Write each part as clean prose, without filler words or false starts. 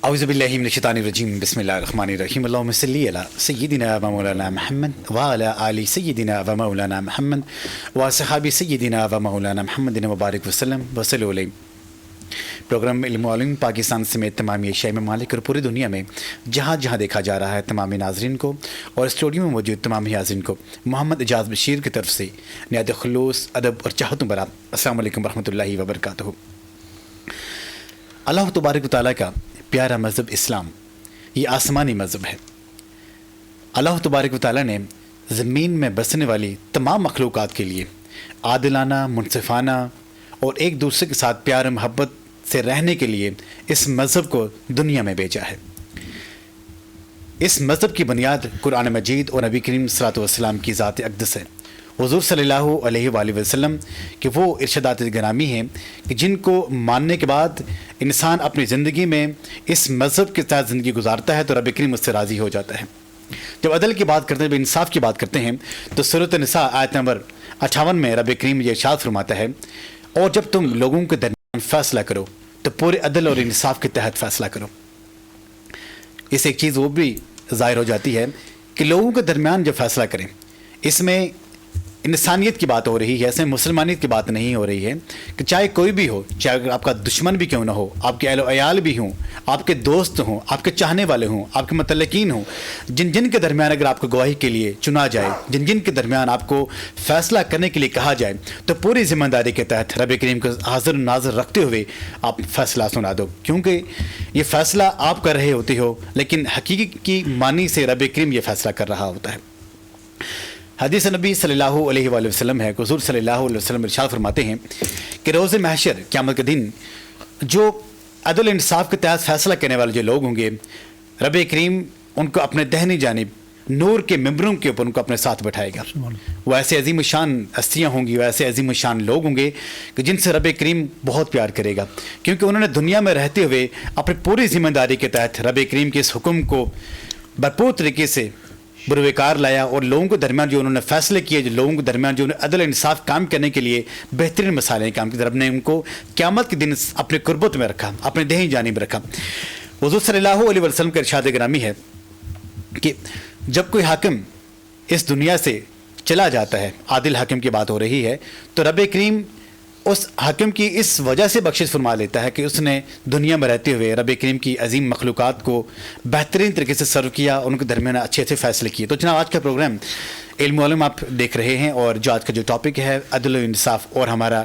اعوذ باللہ من الشیطان الرجیم بسم اللہ الرحمن الرحیم اللہم صلی علی سیدنا و مولانا محمد وعلی آل سیدنا و مولانا محمد وصحاب سیدنا و مولانا محمد مبارک وسلم وصلی علیہ. پروگرام علم و علم پاکستان سمیت تمام ایشیائی ممالک اور پوری دنیا میں جہاں جہاں دیکھا جا رہا ہے تمام ناظرین کو اور اسٹوڈیو میں موجود تمام حاضرین کو محمد اعجاز بشیر کی طرف سے نہایت خلوص ادب اور چاہتوں برا السلام علیکم ورحمۃ اللہ وبرکاتہ. اللہ تبارک و تعالیٰ کا پیارا مذہب اسلام یہ آسمانی مذہب ہے. اللہ تبارک و تعالیٰ نے زمین میں بسنے والی تمام مخلوقات کے لیے عادلانہ منصفانہ اور ایک دوسرے کے ساتھ پیار و محبت سے رہنے کے لیے اس مذہب کو دنیا میں بھیجا ہے. اس مذہب کی بنیاد قرآن مجید اور نبی کریم صلی اللہ علیہ وسلم کی ذات اقدس ہے. حضور صلی اللہ علیہ وآلہ وسلم کہ وہ ارشادات گرامی ہیں کہ جن کو ماننے کے بعد انسان اپنی زندگی میں اس مذہب کے تحت زندگی گزارتا ہے تو رب کریم اس سے راضی ہو جاتا ہے. جب عدل کی بات کرتے ہیں، جب انصاف کی بات کرتے ہیں تو سورۃ النساء آیت نمبر 58 میں رب کریم یہ ارشاد فرماتا ہے، اور جب تم لوگوں کے درمیان فیصلہ کرو تو پورے عدل اور انصاف کے تحت فیصلہ کرو. اس ایک چیز وہ بھی ظاہر ہو جاتی ہے کہ لوگوں کے درمیان جب فیصلہ کریں اس میں انسانیت کی بات ہو رہی ہے، اس میں مسلمانیت کی بات نہیں ہو رہی ہے کہ چاہے کوئی بھی ہو، چاہے اگر آپ کا دشمن بھی کیوں نہ ہو، آپ کے اہل و عیال بھی ہوں، آپ کے دوست ہوں، آپ کے چاہنے والے ہوں، آپ کے متعلقین ہوں، جن کے درمیان اگر آپ کو گواہی کے لیے چنا جائے، جن کے درمیان آپ کو فیصلہ کرنے کے لیے کہا جائے تو پوری ذمہ داری کے تحت رب کریم کو حاضر ناظر رکھتے ہوئے آپ فیصلہ سنا دو، کیونکہ یہ فیصلہ آپ کر رہے ہوتے ہو لیکن حقیقی معنی سے رب کریم یہ فیصلہ کر رہا ہوتا ہے. حدیث نبی صلی اللہ علیہ وآلہ وسلم ہے کہ حضور صلی اللہ علیہ وسلم ارشاد فرماتے ہیں کہ روز محشر قیامت کے دن جو عدل انصاف کے تحت فیصلہ کرنے والے جو لوگ ہوں گے، رب کریم ان کو اپنے دہنی جانب نور کے ممبروں کے اوپر ان کو اپنے ساتھ بٹھائے گا. وہ ایسے عظیم شان ہستیاں ہوں گی، وہ ایسے عظیم شان لوگ ہوں گے کہ جن سے رب کریم بہت پیار کرے گا، کیونکہ انہوں نے دنیا میں رہتے ہوئے اپنی پوری ذمہ داری کے تحت رب کریم کے اس حکم کو بھرپور طریقے سے بروکار لایا اور لوگوں کے درمیان جو انہوں نے فیصلے کیے، جو لوگوں کے درمیان جو انہیں عدل انصاف کام کرنے کے لیے بہترین مسائل کام کی رب نے ان کو قیامت کے دن اپنے قربت میں رکھا، اپنے دہنی جانب رکھا. حضور صلی اللہ علیہ وسلم کا ارشاد گرامی ہے کہ جب کوئی حاکم اس دنیا سے چلا جاتا ہے، عادل حاکم کی بات ہو رہی ہے، تو رب کریم اس حاکم کی اس وجہ سے بخشش فرما لیتا ہے کہ اس نے دنیا میں رہتے ہوئے رب کریم کی عظیم مخلوقات کو بہترین طریقے سے سرو کیا، ان کے درمیان اچھے اچھے فیصلے کیے. تو جناب آج کا پروگرام علم و علم آپ دیکھ رہے ہیں اور جو آج کا جو ٹاپک ہے عدل و انصاف اور ہمارا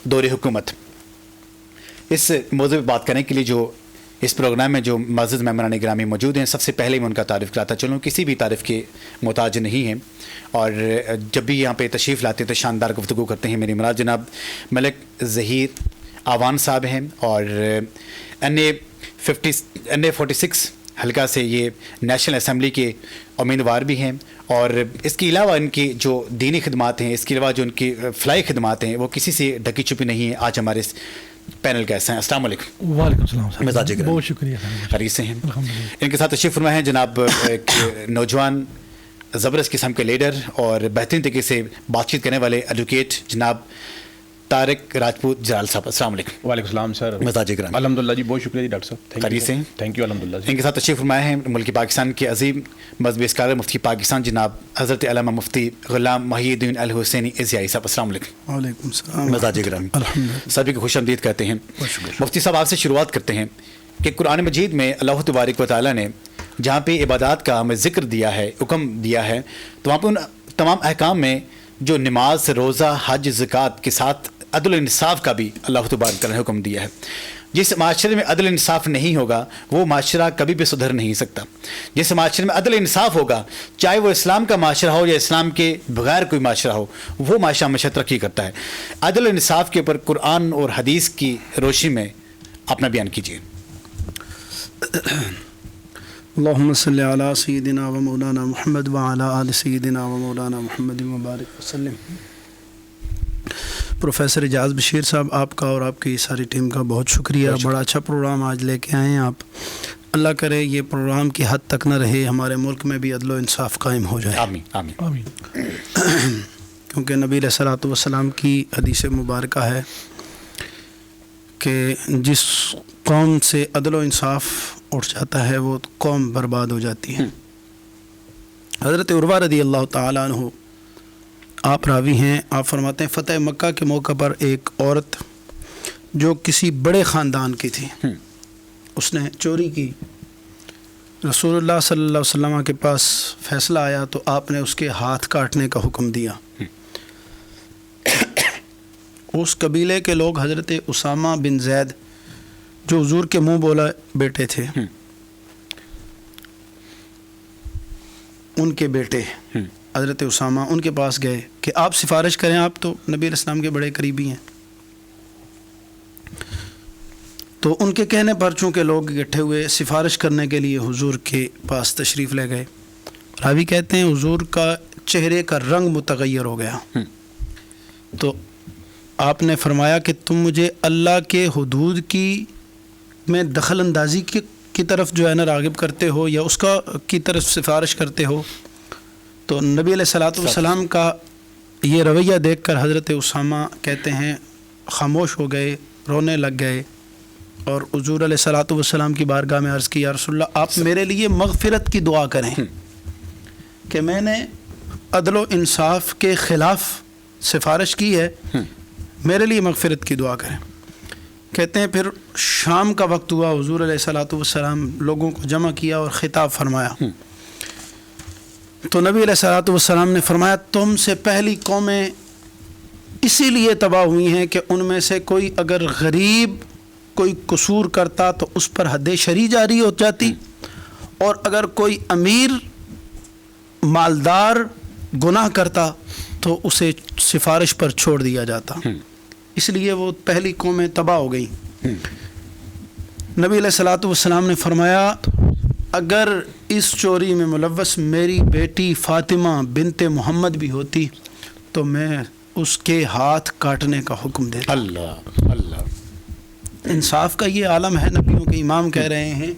دور حکومت. اس موضوع پہ بات کرنے کے لیے جو اس پروگرام میں جو معزز مہمان گرامی موجود ہیں، سب سے پہلے میں ان کا تعارف کراتا چلوں، کسی بھی تعریف کے محتاج نہیں ہیں اور جب بھی یہاں پہ تشریف لاتے ہیں تو شاندار گفتگو کرتے ہیں. میری مراد جناب ملک ظہیر آوان صاحب ہیں اور NA46 حلقہ سے یہ نیشنل اسمبلی کے امیدوار بھی ہیں، اور اس کے علاوہ ان کی جو دینی خدمات ہیں، اس کے علاوہ جو ان کی فلائی خدمات ہیں وہ کسی سے ڈھکی چھپی نہیں ہیں. آج ہمارے اس پینل کیسے ہیں؟ السلام علیکم. وعلیکم السلام. مزاج گرامی، بہت شکریہ. خیریت سے ہیں؟ ان کے ساتھ تشریف فرما ہیں جناب ایک نوجوان زبردست قسم کے لیڈر اور بہترین طریقے سے بات چیت کرنے والے ایڈوکیٹ جناب طارق راجپوت جلال صاحب. السلام علیکم. وعلیکم السلام سر. مزاج گرامی. الحمدللہ جی، بہت شکریہ جی ڈاکٹر صاحب. خیریت سے ہیں؟ Thank you. الحمدللہ. ان کے ساتھ تشریف فرمائے ہیں ملک پاکستان کے عظیم مذہبی اسکالر مفتی پاکستان جناب حضرت علامہ مفتی غلام محی الدین الحسینی ازیائی صاحب. السلام علیکم. وعلیکم السلام. مزاج گرامی. الحمدللہ. سبھی کو خوش آمدید کہتے ہیں. مفتی صاحب آپ سے شروعات کرتے ہیں کہ قرآن مجید میں اللہ تبارک و تعالیٰ نے جہاں پہ عبادات کا ہمیں ذکر دیا ہے، حکم دیا ہے، تو وہاں پہ ان تمام احکام میں جو نماز، روزہ، حج، زکوٰۃ کے ساتھ عدل انصاف کا بھی اللہ تبارک تعالیٰ نے حکم دیا ہے. جس معاشرے میں عدل انصاف نہیں ہوگا وہ معاشرہ کبھی بھی سدھر نہیں سکتا. جس معاشرے میں عدل انصاف ہوگا، چاہے وہ اسلام کا معاشرہ ہو یا اسلام کے بغیر کوئی معاشرہ ہو، وہ معاشرہ ہمیشہ ترقی کرتا ہے. عدل انصاف کے اوپر قرآن اور حدیث کی روشنی میں اپنا بیان کیجیے. اللہم صلی علی سیدنا و مولانا محمد وعلی آل سیدنا و مولانا محمد مبارک وسلم. پروفیسر اعجاز بشیر صاحب، آپ کا اور آپ کی ساری ٹیم کا بہت شکریہ. بڑا اچھا پروگرام آج لے کے آئے ہیں آپ. اللہ کرے یہ پروگرام کی حد تک نہ رہے، ہمارے ملک میں بھی عدل و انصاف قائم ہو جائے. آمین آمین آمین. کیونکہ نبی علیہ الصلوۃ والسلام کی حدیث مبارکہ ہے کہ جس قوم سے عدل و انصاف اٹھ جاتا ہے وہ قوم برباد ہو جاتی ہے۔ حضرت عروہ رضی اللہ تعالیٰ عنہ آپ راوی ہیں، آپ فرماتے ہیں فتح مکہ کے موقع پر ایک عورت جو کسی بڑے خاندان کی تھی، اس نے چوری کی، رسول اللہ صلی اللہ علیہ وسلم کے پاس فیصلہ آیا تو آپ نے اس کے ہاتھ کاٹنے کا حکم دیا۔ اس قبیلے کے لوگ حضرت اسامہ بن زید جو حضور کے منہ بولا بیٹے تھے، ان کے بیٹے حضرت اسامہ ان کے پاس گئے کہ آپ سفارش کریں، آپ تو نبی علیہ السلام کے بڑے قریبی ہیں۔ تو ان کے کہنے پر چونکہ لوگ اکٹھے ہوئے سفارش کرنے کے لیے حضور کے پاس تشریف لے گئے، راوی کہتے ہیں حضور کا چہرے کا رنگ متغیر ہو گیا، تو آپ نے فرمایا کہ تم مجھے اللہ کے حدود کی میں دخل اندازی کی طرف جو ہے نا راغب کرتے ہو یا اس کی طرف سفارش کرتے ہو؟ تو نبی علیہ الصلوۃ والسلام کا یہ رویہ دیکھ کر حضرت اسامہ کہتے ہیں خاموش ہو گئے، رونے لگ گئے اور حضور علیہ الصلوۃ والسلام کی بارگاہ میں عرض کی یا رسول اللہ آپ میرے لیے مغفرت کی دعا کریں کہ میں نے عدل و انصاف کے خلاف سفارش کی ہے، میرے لیے مغفرت کی دعا کریں۔ کہتے ہیں پھر شام کا وقت ہوا، حضور علیہ الصلوۃ والسلام لوگوں کو جمع کیا اور خطاب فرمایا، تو نبی علیہ الصلوۃ والسلام نے فرمایا تم سے پہلی قومیں اسی لیے تباہ ہوئی ہیں کہ ان میں سے کوئی اگر غریب کوئی قصور کرتا تو اس پر حد شرعی جاری ہو جاتی، اور اگر کوئی امیر مالدار گناہ کرتا تو اسے سفارش پر چھوڑ دیا جاتا، اس لیے وہ پہلی قومیں تباہ ہو گئیں۔ نبی علیہ الصلوۃ والسلام نے فرمایا اگر اس چوری میں ملوث میری بیٹی فاطمہ بنت محمد بھی ہوتی تو میں اس کے ہاتھ کاٹنے کا حکم دیتا۔ اللہ اللہ، انصاف کا یہ عالم ہے، نبیوں کے امام کہہ رہے ہیں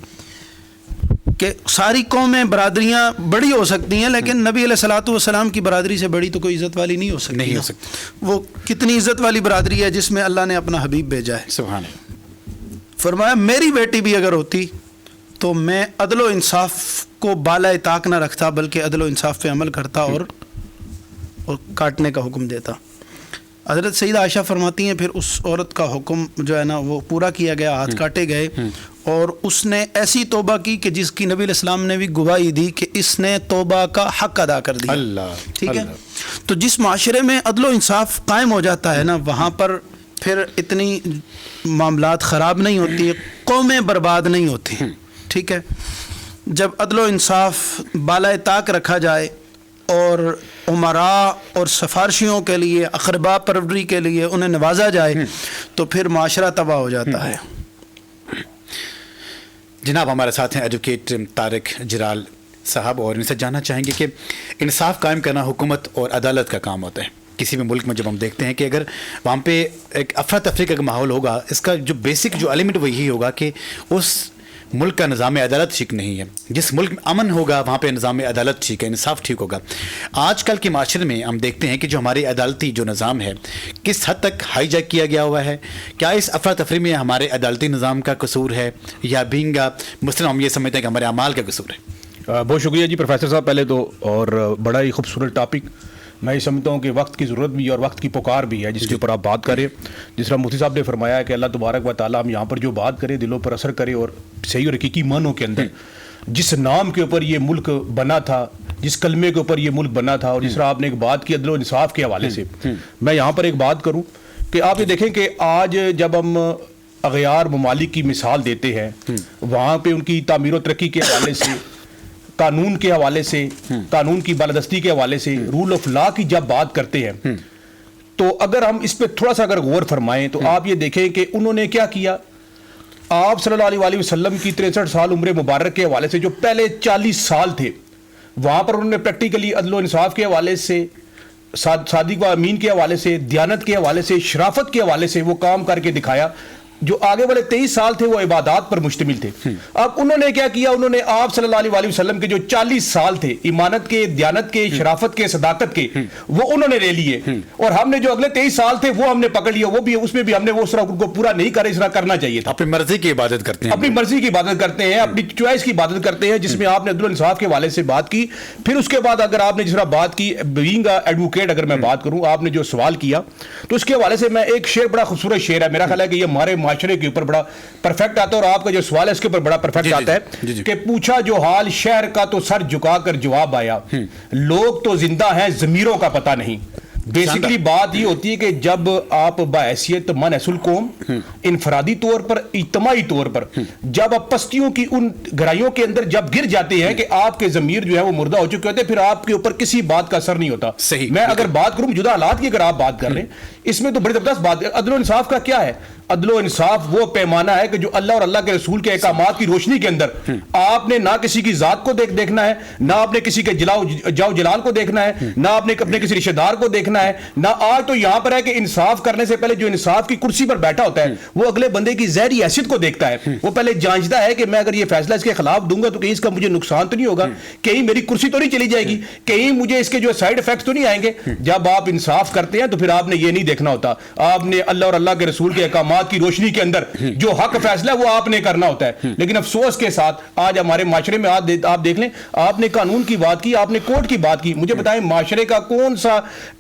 کہ ساری قومیں برادریاں بڑی ہو سکتی ہیں لیکن نبی علیہ الصلوۃ والسلام کی برادری سے بڑی تو کوئی عزت والی نہیں ہو سکتی، نہیں ہو سکتی۔ وہ کتنی عزت والی برادری ہے جس میں اللہ نے اپنا حبیب بھیجا ہے۔ سبحان اللہ۔ فرمایا میری بیٹی بھی اگر ہوتی تو میں عدل و انصاف کو بالائے طاق نہ رکھتا بلکہ عدل و انصاف پہ عمل کرتا اور کاٹنے کا حکم دیتا۔ حضرت سیدہ عائشہ فرماتی ہیں پھر اس عورت کا حکم جو ہے نا وہ پورا کیا گیا، ہاتھ کاٹے گئے، اور اس نے ایسی توبہ کی کہ جس کی نبی علیہ السلام نے بھی گواہی دی کہ اس نے توبہ کا حق ادا کر دیا۔ اللہ، ٹھیک ہے، تو جس معاشرے میں عدل و انصاف قائم ہو جاتا ہے نا وہاں پر پھر اتنی معاملات خراب نہیں ہوتی، قومیں برباد نہیں ہوتی۔ ٹھیک ہے، جب عدل و انصاف بالائے طاق رکھا جائے اور امراء اور سفارشیوں کے لیے اقربا پروری کے لیے انہیں نوازا جائے تو پھر معاشرہ تباہ ہو جاتا ہے۔ جناب ہمارے ساتھ ہیں ایڈوکیٹ طارق جرال صاحب، اور ان سے جاننا چاہیں گے کہ انصاف قائم کرنا حکومت اور عدالت کا کام ہوتا ہے۔ کسی بھی ملک میں جب ہم دیکھتے ہیں کہ اگر وہاں پہ ایک افراتفری کا ماحول ہوگا، اس کا جو بیسک جو ایلیمنٹ وہ یہی ہوگا کہ اس ملک کا نظام عدالت ٹھیک نہیں ہے۔ جس ملک میں امن ہوگا وہاں پہ نظام عدالت ٹھیک ہے، انصاف ٹھیک ہوگا۔ آج کل کے معاشرے میں ہم دیکھتے ہیں کہ جو ہماری عدالتی جو نظام ہے کس حد تک ہائی جیک کیا گیا ہوا ہے۔ کیا اس افراتفری میں ہمارے عدالتی نظام کا قصور ہے یا بینگ مسلم ہم یہ سمجھتے ہیں کہ ہمارے اعمال کا قصور ہے؟ بہت شکریہ جی پروفیسر صاحب پہلے تو، اور بڑا ہی خوبصورت ٹاپک، میں یہ سمجھتا ہوں کہ وقت کی ضرورت بھی اور وقت کی پکار بھی ہے جس کے اوپر آپ بات کریں۔ جس طرح مفتی صاحب نے فرمایا ہے کہ اللہ تبارک و تعالیٰ ہم یہاں پر جو بات کریں دلوں پر اثر کرے اور صحیح اور حقیقی معنوں کے اندر جس نام کے اوپر یہ ملک بنا تھا، جس کلمے کے اوپر یہ ملک بنا تھا، اور جس طرح آپ نے ایک بات کی عدل و انصاف کے حوالے سے، میں یہاں پر ایک بات کروں کہ آپ یہ دیکھیں کہ آج جب ہم اغیار ممالک کی مثال دیتے ہیں وہاں پہ ان کی تعمیر و ترقی کے حوالے سے، قانون کے حوالے سے، قانون کی بالادستی کے حوالے سے، رول آف لا کی جب بات کرتے ہیں تو اگر ہم اس پہ تھوڑا سا اگر غور فرمائیں تو آپ یہ دیکھیں کہ انہوں نے کیا کیا۔ آپ صلی اللہ علیہ وسلم کی 63 سال عمر مبارک کے حوالے سے جو پہلے 40 سال تھے وہاں پر انہوں نے پریکٹیکلی عدل و انصاف کے حوالے سے، صادق و امین کے حوالے سے، دیانت کے حوالے سے، شرافت کے حوالے سے وہ کام کر کے دکھایا۔ जो आगे वाले 23 साल थे वो इबादत पर मुश्तमिल थे। अब उन्होंने क्या किया, उन्होंने आप सल्लल्लाहु अलैहि वसल्लम के जो 40 साल थे ईमानत के, दयानत के, शराफत के, सदाकत के, वो उन्होंने ले लिए, और हमने जो अगले 23 साल थे वो हमने पकड़ लिया, वो भी उसमें भी हमने वो उस तरह उनको पूरा नहीं करे, इस तरह करना चाहिए था। अपनी मर्जी की इबादत करते हैं, अपनी मर्जी की इबादत करते हैं, अपनी चॉइस की इबादत करते हैं, जिसमें आपने अदल इंसाफ के वाले से बात की। फिर उसके बाद अगर आपने जिस तरह बात की बीइंग एडवोकेट, अगर मैं बात करूं, आपने जो सवाल किया तो उसके हवाले से मैं एक शेर, बड़ा खूबसूरत शेर है, मेरा ख्याल है कि ये हमारे माशरे के ऊपर बड़ा परफेक्ट आता है, और आपका जो सवाल है इसके ऊपर बड़ा परफेक्ट आता है कि पूछा जो हाल शहर का तो सर झुकाकर जवाब आया, लोग तो जिंदा हैं ज़मीरों का पता नहीं। बेसिकली बात ये होती है कि जब आप बाहैसियत मनहसुल कौम इनफरादी तौर पर, इज्तमाई तौर पर, जब आप पस्तियों की उन गहराइयों के अंदर जब गिर जाते हैं कि आपके ज़मीर जो है वो मुर्दा हो चुके होते हैं, फिर आपके ऊपर किसी बात का असर नहीं होता। सही, मैं अगर बात करूं जुदा हालात की, अगर आप बात कर रहे हैं, इसमें तो बड़ी जबरदस्त बात है। अदल इंसाफ का क्या है? अदल इंसाफ वो पैमाना है कि जो अल्लाह और अल्लाह के रसूल के अहकामात की रोशनी के अंदर आपने ना किसी की जात को देखना है, ना आपने किसी के जाओ जलाल को देखना है, ना आपने अपने किसी रिश्तेदार को देखना है, ना आज तो यहां पर है कि इंसाफ करने से पहले जो इंसाफ की कुर्सी पर बैठा होता है वो अगले बंदे की ज़हरी हैसियत को देखता है। वो पहले जांचता है कि मैं अगर ये फैसला इसके खिलाफ दूंगा तो कहीं इसका मुझे नुकसान तो नहीं होगा, कहीं मेरी कुर्सी तो नहीं चली जाएगी, कहीं मुझे इसके जो साइड इफेक्ट तो नहीं आएंगे। जब आप इंसाफ करते हैं तो फिर आपने ये नहीं देखना होता, आपने अल्लाह और अल्लाह के रसूल के अहकामात की रोशनी के अंदर जो हक फैसला है वो आपने करना होता है। लेकिन अफसोस के साथ आज हमारे माशरे में आप देख लें, आपने कानून की बात की, आपने कोर्ट की बात की, मुझे बताएं माशरे का कौन सा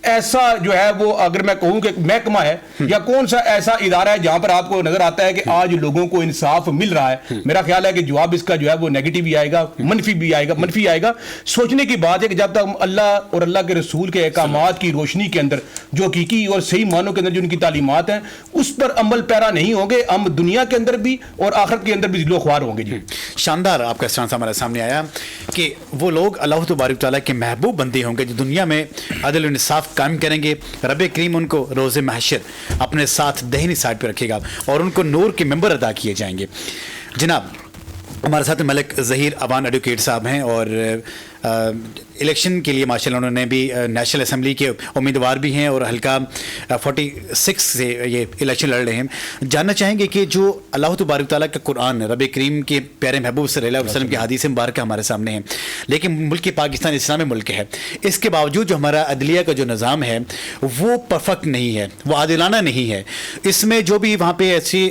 ऐसा जो है वो, अगर मैं कहूं कि महकमा है या कौन सा ऐसा इदारा है जहां पर आपको नजर आता है कि आज लोगों को इंसाफ मिल रहा है? मेरा ख्याल है कि जवाब इसका जो है वो नेगेटिव भी आएगा, मनफी आएगा। सोचने की बात है कि जब तक अल्लाह और अल्लाह के रसूल के अहकामात की रोशनी के अंदर जो हकीकी और सही मानों के अंदर जो उनकी तालीमात हैं उस पर अमल पैरा नहीं होंगे, हम दुनिया के अंदर भी और आखिरत के अंदर भी ज़िलो-ख्वार होंगे। जी, शानदार आपका स्टांस हमारे सामने आया कि वो लोग अल्लाह तबारक व तआला के महबूब बंदे होंगे जो दुनिया में अदल और इंसाफ कायम करेंगे। रब करीम उनको रोज़े महशर अपने साथ दहिनी साइड पर रखेगा और उनको नूर के मेंबर अदा किए जाएंगे। जनाब, हमारे साथ मलिक ज़हीर अवान एडवोकेट साहब हैं और इलेक्शन के लिए माशाल्लाह उन्होंने भी नेशनल असम्बली के उम्मीदवार भी हैं और हल्का 46 से ये इलेक्शन लड़ रहे हैं। जानना चाहेंगे कि जो अल्लाह तबारक तआला का कुरान, रब करीम के प्यारे महबूब सल्लल्लाहु अलैहि वसल्लम की हदीस मुबारक हमारे सामने हैं, लेकिन मुल्क पाकिस्तान इस्लामी मुल्क है, इसके बावजूद जो हमारा अदलिया का जो निज़ाम है वो परफेक्ट नहीं है, वो आदिलाना नहीं है। इसमें जो भी वहाँ पे ऐसे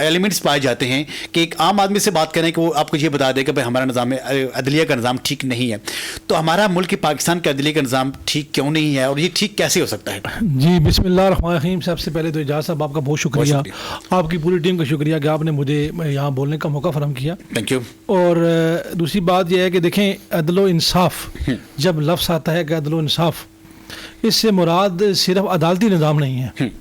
एलिमेंट्स पाए जाते हैं कि एक आम आदमी से बात करें कि वो आपको ये बता दे कि भाई हमारा निज़ाम अदलिया का निज़ाम ठीक नहीं है, तो हमारा मुल्क पाकिस्तान का अदलिया का निज़ाम ठीक क्यों नहीं है और ये ठीक कैसे हो सकता है? जी, बिस्मिल्लाहिर्रहमानिर्रहीम। सबसे पहले तो इजाज़ साहब आपका बहुत शुक्रिया, आपकी पूरी टीम का शुक्रिया कि आपने मुझे यहाँ बोलने का मौका फराहम किया। Thank you. और दूसरी बात यह है कि देखें, अदल इंसाफ जब लफ्ज़ आता है कि अदल इंसाफ, इससे मुराद सिर्फ अदालती निज़ाम नहीं है।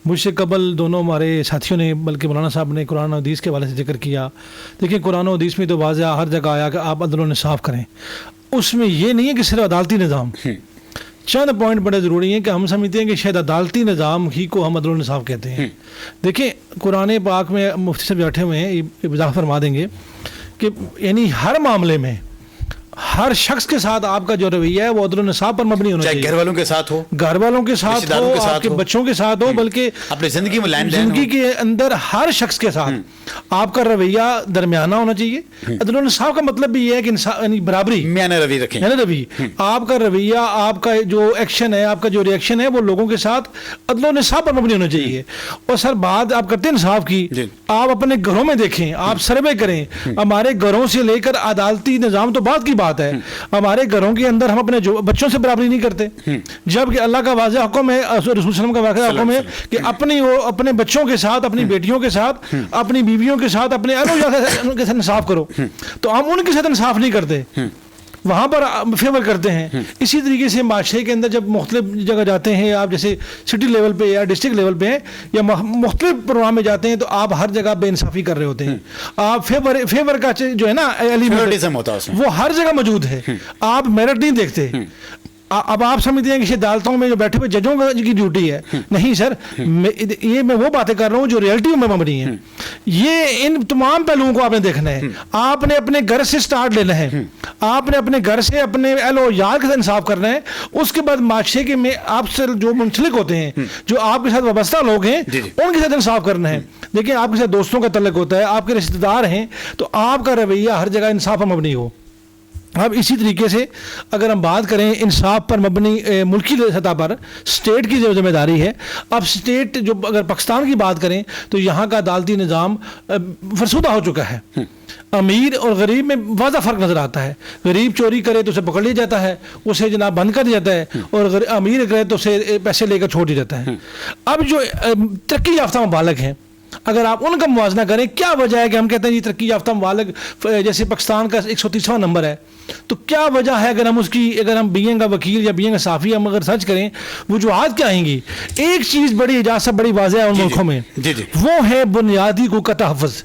मुझसे कबल दोनों हमारे साथियों ने, बल्कि मौलाना साहब ने कुरान और हदीस के हवाले से जिक्र किया। देखिए, कुरान और हदीस में तो वाज़ेह हर जगह आया कि आप अदल इंसाफ करें, उसमें ये नहीं है कि सिर्फ अदालती निज़ाम। चंद पॉइंट बड़े ज़रूरी हैं कि हम समझते हैं कि शायद अदालती निज़ाम ही को हम अदल इंसाफ कहते हैं। देखिए, कुरान पाक में मुफ्ती साहब बैठे हुए हैं, इजाफ़ा फरमा देंगे कि यानी हर मामले में हर शख्स के साथ आपका जो रवैया है वो अदल इंसाफ पर मबनी होना चाहिए। घर वालों के साथ हो, घर वालों के साथ हो, आपके बच्चों के साथ हो, बल्कि अपनी जिंदगी में जिंदगी के अंदर हर शख्स के साथ आपका रवैया दरमियाना होना चाहिए। अदल इंसाफ का मतलब भी ये है कि बराबरी, रवि रखें, रवि आपका रवैया, आपका जो एक्शन है, आपका जो रिएक्शन है वो लोगों के साथ अदल इंसाफ पर मबनी होना चाहिए। और सर, बात आप करते हैं इंसाफ की, आप अपने घरों में देखें, आप सर्वे करें, हमारे घरों से लेकर अदालती निज़ाम तो बात की बात है, हमारे घरों के अंदर हम अपने जो बच्चों से बराबरी नहीं करते, जबकि अल्लाह का वाज़ेह हुक्म है, रसूल सल्लल्लाहु अलैहि वसल्लम का हुक्म है कि अपने बच्चों के साथ, अपनी बेटियों के साथ, अपनी बीवियों के साथ, अपने उनके साथ इंसाफ करो। तो हम उनके साथ इंसाफ नहीं करते, वहाँ पर फेवर करते हैं। इसी तरीके से माशरे के अंदर जब मुख्तलिफ जगह जाते हैं, आप जैसे सिटी लेवल पे या डिस्ट्रिक्ट लेवल पे या मुख्तलिफ प्रोग्राम में जाते हैं, तो आप हर जगह बेइंसाफ़ी कर रहे होते हैं। आप फेवर का जो है ना एलिमेंट होता है, वो हर जगह मौजूद है। आप मेरिट नहीं देखते। अब आप समझते हैं कि अदालतों में जो बैठे हुए जजों की ड्यूटी है, नहीं सर, मैं वो बातें कर रहा हूँ जो रियलिटी में मबनी है। ये इन तमाम पहलुओं को आपने देखना है। आपने अपने घर से स्टार्ट लेना है, आपने अपने घर से अपने एलो यार के साथ इंसाफ करना है, उसके बाद माशरे के में आपसे जो मुंसलिक होते हैं, जो आपके साथ वाबस्ता लोग हैं, उनके साथ इंसाफ करना है। देखिए आपके साथ दोस्तों का तल्लुक होता है, आपके रिश्तेदार हैं, तो आपका रवैया हर जगह इंसाफ पर मबनी हो। अब इसी तरीके से अगर हम बात करें इंसाफ पर मबनी मुल्की सतह पर स्टेट की जो जिम्मेदारी है, अब स्टेट जो अगर पाकिस्तान की बात करें तो यहाँ का अदालती निज़ाम फरसुदा हो चुका है। अमीर और गरीब में वाज़ा फ़र्क नज़र आता है। गरीब चोरी करे तो उसे पकड़ लिया जाता है, उसे जनाब बंद कर दिया जाता है, और अमीर करे तो उसे पैसे लेकर छोड़ दिया जाता है। अब जो तरक्की याफ्ता ममालिक हैं, अगर आप उनका मुवाजना करें, क्या वजह है कि हम कहते हैं ये तरक्की याफ्ता ममालिक, जैसे पाकिस्तान का 130वां नंबर है, तो क्या वजह है? अगर हम बीइंग का वकील या बीइंग साफ़ी हम अगर सर्च करें, वजूहात क्या आएंगी? एक चीज़ बड़ी इजाज़त बड़ी वाज़ेह है उन मुल्कों में, वो है बुनियादी हुकूक तहफ़्फ़ुज़।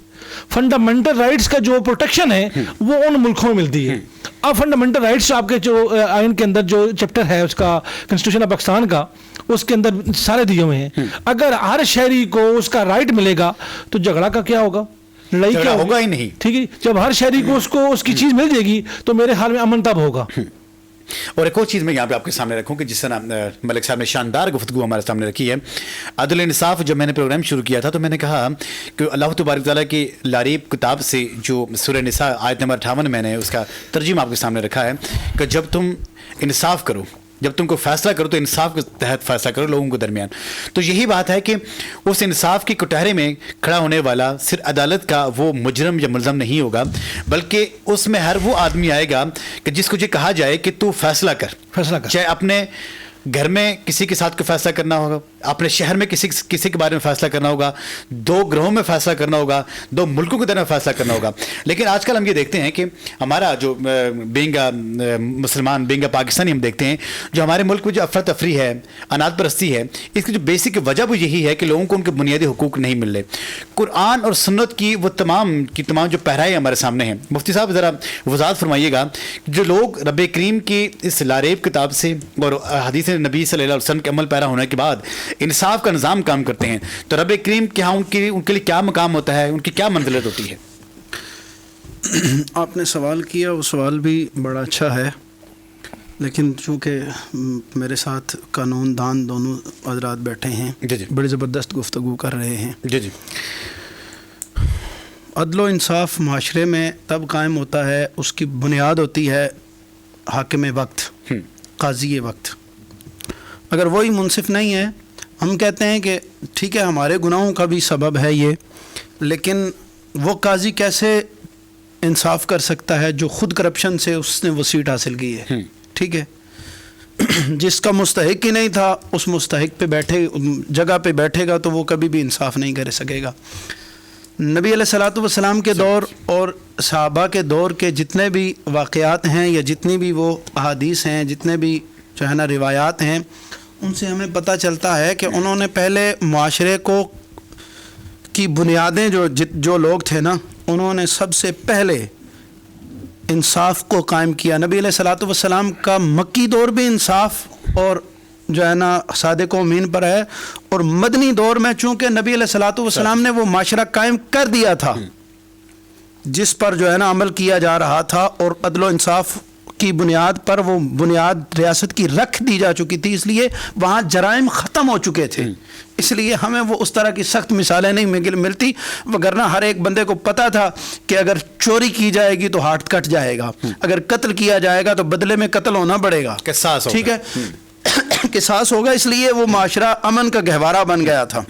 फंडामेंटल राइट्स का जो प्रोटेक्शन है वो उन मुल्कों में मिलती है। अब फंडामेंटल राइट्स आपके जो आइन के अंदर जो चैप्टर है उसका, कॉन्स्टिट्यूशन ऑफ पाकिस्तान का, उसके अंदर सारे दिए हुए हैं। अगर हर शहरी को उसका राइट मिलेगा तो झगड़ा का क्या होगा, लड़ाई क्या होगा ही नहीं। ठीक है, जब हर शहरी को उसको उसकी चीज़ मिल जाएगी तो मेरे ख्याल में अमन तब होगा। और एक और चीज़ मैं यहाँ पे आपके सामने रखूँ कि जिस तरह मलिक साहब ने शानदार गुफ्तगू हमारे सामने रखी है। अदल इंसाफ जब मैंने प्रोग्राम शुरू किया था तो मैंने कहा कि अल्लाह तबारक तआला की लारीब किताब से जो सूरह निसा आयत नंबर 58 मैंने उसका तर्जुमा आपके सामने रखा है कि जब तुम इंसाफ करो, जब तुम कोई फैसला करो तो इंसाफ के तहत फैसला करो लोगों के दरमियान। तो यही बात है कि उस इंसाफ की कटहरे में खड़ा होने वाला सिर्फ अदालत का वो मुजरम या मुलजम नहीं होगा, बल्कि उसमें हर वो आदमी आएगा कि जिसको ये कहा जाए कि तू फैसला कर, चाहे अपने घर में किसी के साथ को फैसला करना होगा, अपने शहर में किसी के बारे में फैसला करना होगा, दो ग्रोहों में फैसला करना होगा, दो मुल्कों के दरमियान फैसला करना होगा। लेकिन आजकल हम ये देखते हैं कि हमारा जो बेंगा मुसलमान, बेंगा पाकिस्तानी, हम देखते हैं जो हमारे मुल्क में जो अफरा तफरी है, अनाज परस्ती है, इसकी जो बेसिक वजह वो यही है कि लोगों को उनके बुनियादी हुकूक नहीं मिल रहे। कुरान और सुन्नत की वो तमाम जो पहराएँ हमारे सामने हैं, मुफ्ती साहब ज़रा वजाहत फरमाइएगा, जो लोग रब करीम की इस लारेब किताब से और हदीस नबी सल्लल्लाहु अलैहि वसल्लम के अमल पैरा होने के बाद इंसाफ का निज़ाम काम करते हैं, तो रब करीम के यहाँ उनके लिए क्या मकाम होता है, उनकी क्या मंजिलत होती है? आपने सवाल किया, वो सवाल भी बड़ा अच्छा है, लेकिन चूँकि मेरे साथ कानून दान दोनों हज़रात बैठे हैं, बड़ी ज़बरदस्त गुफ्तगू कर रहे हैं। जी अदल इंसाफ माशरे में तब कायम होता है, उसकी बुनियाद होती है हाकिम वक्त, काजी वक्त। अगर वही मुनसिफ नहीं है, हम कहते हैं कि ठीक है हमारे गुनाहों का भी सबब है ये, लेकिन वो काजी कैसे इंसाफ कर सकता है जो खुद करप्शन से उसने वो सीट हासिल की है? ठीक है, जिसका मुस्तहिक ही नहीं था उस मुस्तहिक पे बैठे जगह पे बैठेगा तो वो कभी भी इंसाफ नहीं कर सकेगा। नबी अलैहिस्सलातु वस्सलाम के दौर और सहाबा के दौर के जितने भी वाक़यात हैं या जितनी भी वो अहादीस हैं, जितने भी जो है ना रिवायात हैं, उनसे हमें पता चलता है कि उन्होंने पहले मुआशरे को की बुनियादें जो लोग थे ना, उन्होंने सबसे पहले इंसाफ को कायम किया। नबी अलैहिस्सलातु वस्सलाम का मक्की दौर भी इंसाफ और जो है ना सादिक़ व अमीन पर है, और मदनी दौर में चूँकि नबी अलैहिस्सलातु वस्सलाम ने वो माशरा कायम कर दिया था जिस पर जो है ना अमल किया जा रहा था, और अदल इंसाफ की बुनियाद पर वो बुनियाद रियासत की रख दी जा चुकी थी, इसलिए वहाँ जराइम ख़त्म हो चुके थे। इसलिए हमें वो उस तरह की सख्त मिसालें नहीं मिलती, वगरना हर एक बंदे को पता था कि अगर चोरी की जाएगी तो हाथ कट जाएगा, अगर कत्ल किया जाएगा तो बदले में कत्ल होना पड़ेगा, ठीक है, किसास होगा। इसलिए वो माशरा अमन का गहवारा बन गया था।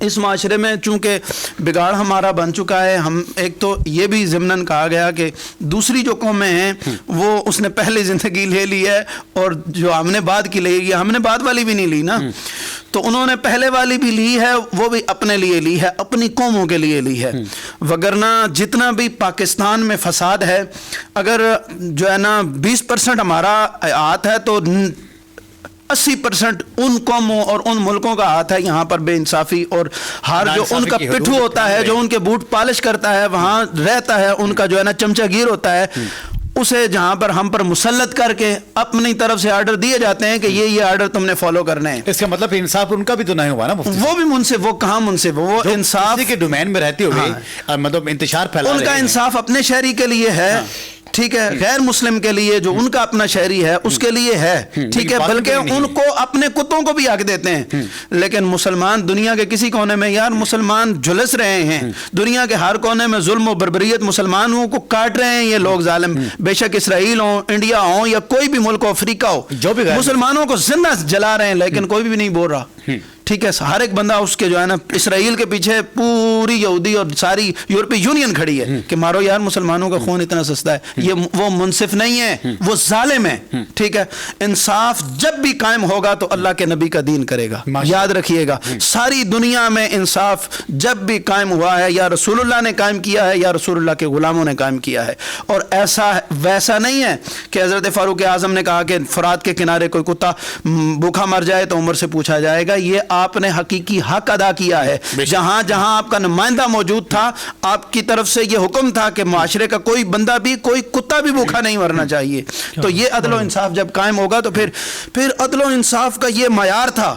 इस माशरे में चूँकि बिगाड़ हमारा बन चुका है, हम एक तो ये भी ज़िम्नन कहा गया कि दूसरी जो कौमें हैं वो उसने पहले ज़िंदगी ले ली है, और जो हमने बाद की ले है, हमने बाद वाली भी नहीं ली ना, तो उन्होंने पहले वाली भी ली है, वो भी अपने लिए ली है, अपनी कौमों के लिए ली है। वगरना जितना भी पाकिस्तान में फसाद है, अगर जो है ना 20% हमारा हाथ है तो 80% उन कौमों और उन मुल्कों का हाथ है यहाँ पर बेइंसाफ़ी और हार जो उनका पिट्ठू होता है, जो उनके बूट पॉलिश करता है, वहाँ रहता है, उनका जो है ना चमचागीर होता है, اسے جہاں پر ہم پر مسلط کر کے اپنی طرف سے آرڈر دیے جاتے ہیں کہ یہ آرڈر تم نے فالو کرنے ہیں. اس کا مطلب انصاف ان کا بھی تو نہیں ہوا نا مفتی صاحب. وہ بھی منصف، وہ کہاں منصف، وہ انصاف کسی کے ڈومین میں رہتے ہوئے مطلب انتشار پھیلا ان کا انصاف اپنے شہری کے لیے ہے، ٹھیک ہے، غیر مسلم کے لیے جو ان کا اپنا شہری ہے اس کے لیے ہے، ٹھیک ہے، بلکہ ان کو اپنے کتوں کو بھی حق دیتے ہیں. لیکن مسلمان دنیا کے کسی کونے میں یار مسلمان جھلس رہے ہیں، دنیا کے ہر کونے میں ظلم و بربریت مسلمانوں کو کاٹ رہے ہیں یہ لوگ ظالم، بے شک اسرائیل ہوں، انڈیا ہوں یا کوئی بھی ملک ہو، افریقہ ہو، جو بھی مسلمانوں کو زندہ جلا رہے ہیں، لیکن کوئی بھی نہیں بول رہا. ٹھیک ہے، ہر ایک بندہ اس کے جو ہے نا اسرائیل کے پیچھے پوری یہودی اور ساری یورپی یونین کھڑی ہے کہ مارو یار مسلمانوں کا خون اتنا سستا ہے. یہ وہ منصف نہیں ہے، وہ ظالم ہے. ٹھیک ہے، انصاف جب بھی قائم ہوگا تو اللہ کے نبی کا دین کرے گا. یاد رکھیے گا، ساری دنیا میں انصاف جب بھی قائم ہوا ہے یا رسول اللہ نے قائم کیا ہے یا رسول اللہ کے غلاموں نے قائم کیا ہے. اور ایسا ویسا نہیں ہے کہ حضرت فاروق اعظم نے کہا کہ فرات کے کنارے کوئی کتا بھوکا مر جائے تو عمر سے پوچھا جائے گا. یہ آپ نے حقیقی حق ادا کیا ہے. جہاں جہاں آپ کا نمائندہ موجود تھا آپ کی طرف سے یہ حکم تھا کہ معاشرے کا کوئی بندہ بھی، کوئی کتا بھی بھوکا نہیں مرنا چاہیے. تو یہ عدل و انصاف جب قائم ہوگا تو پھر عدل و انصاف کا یہ معیار تھا.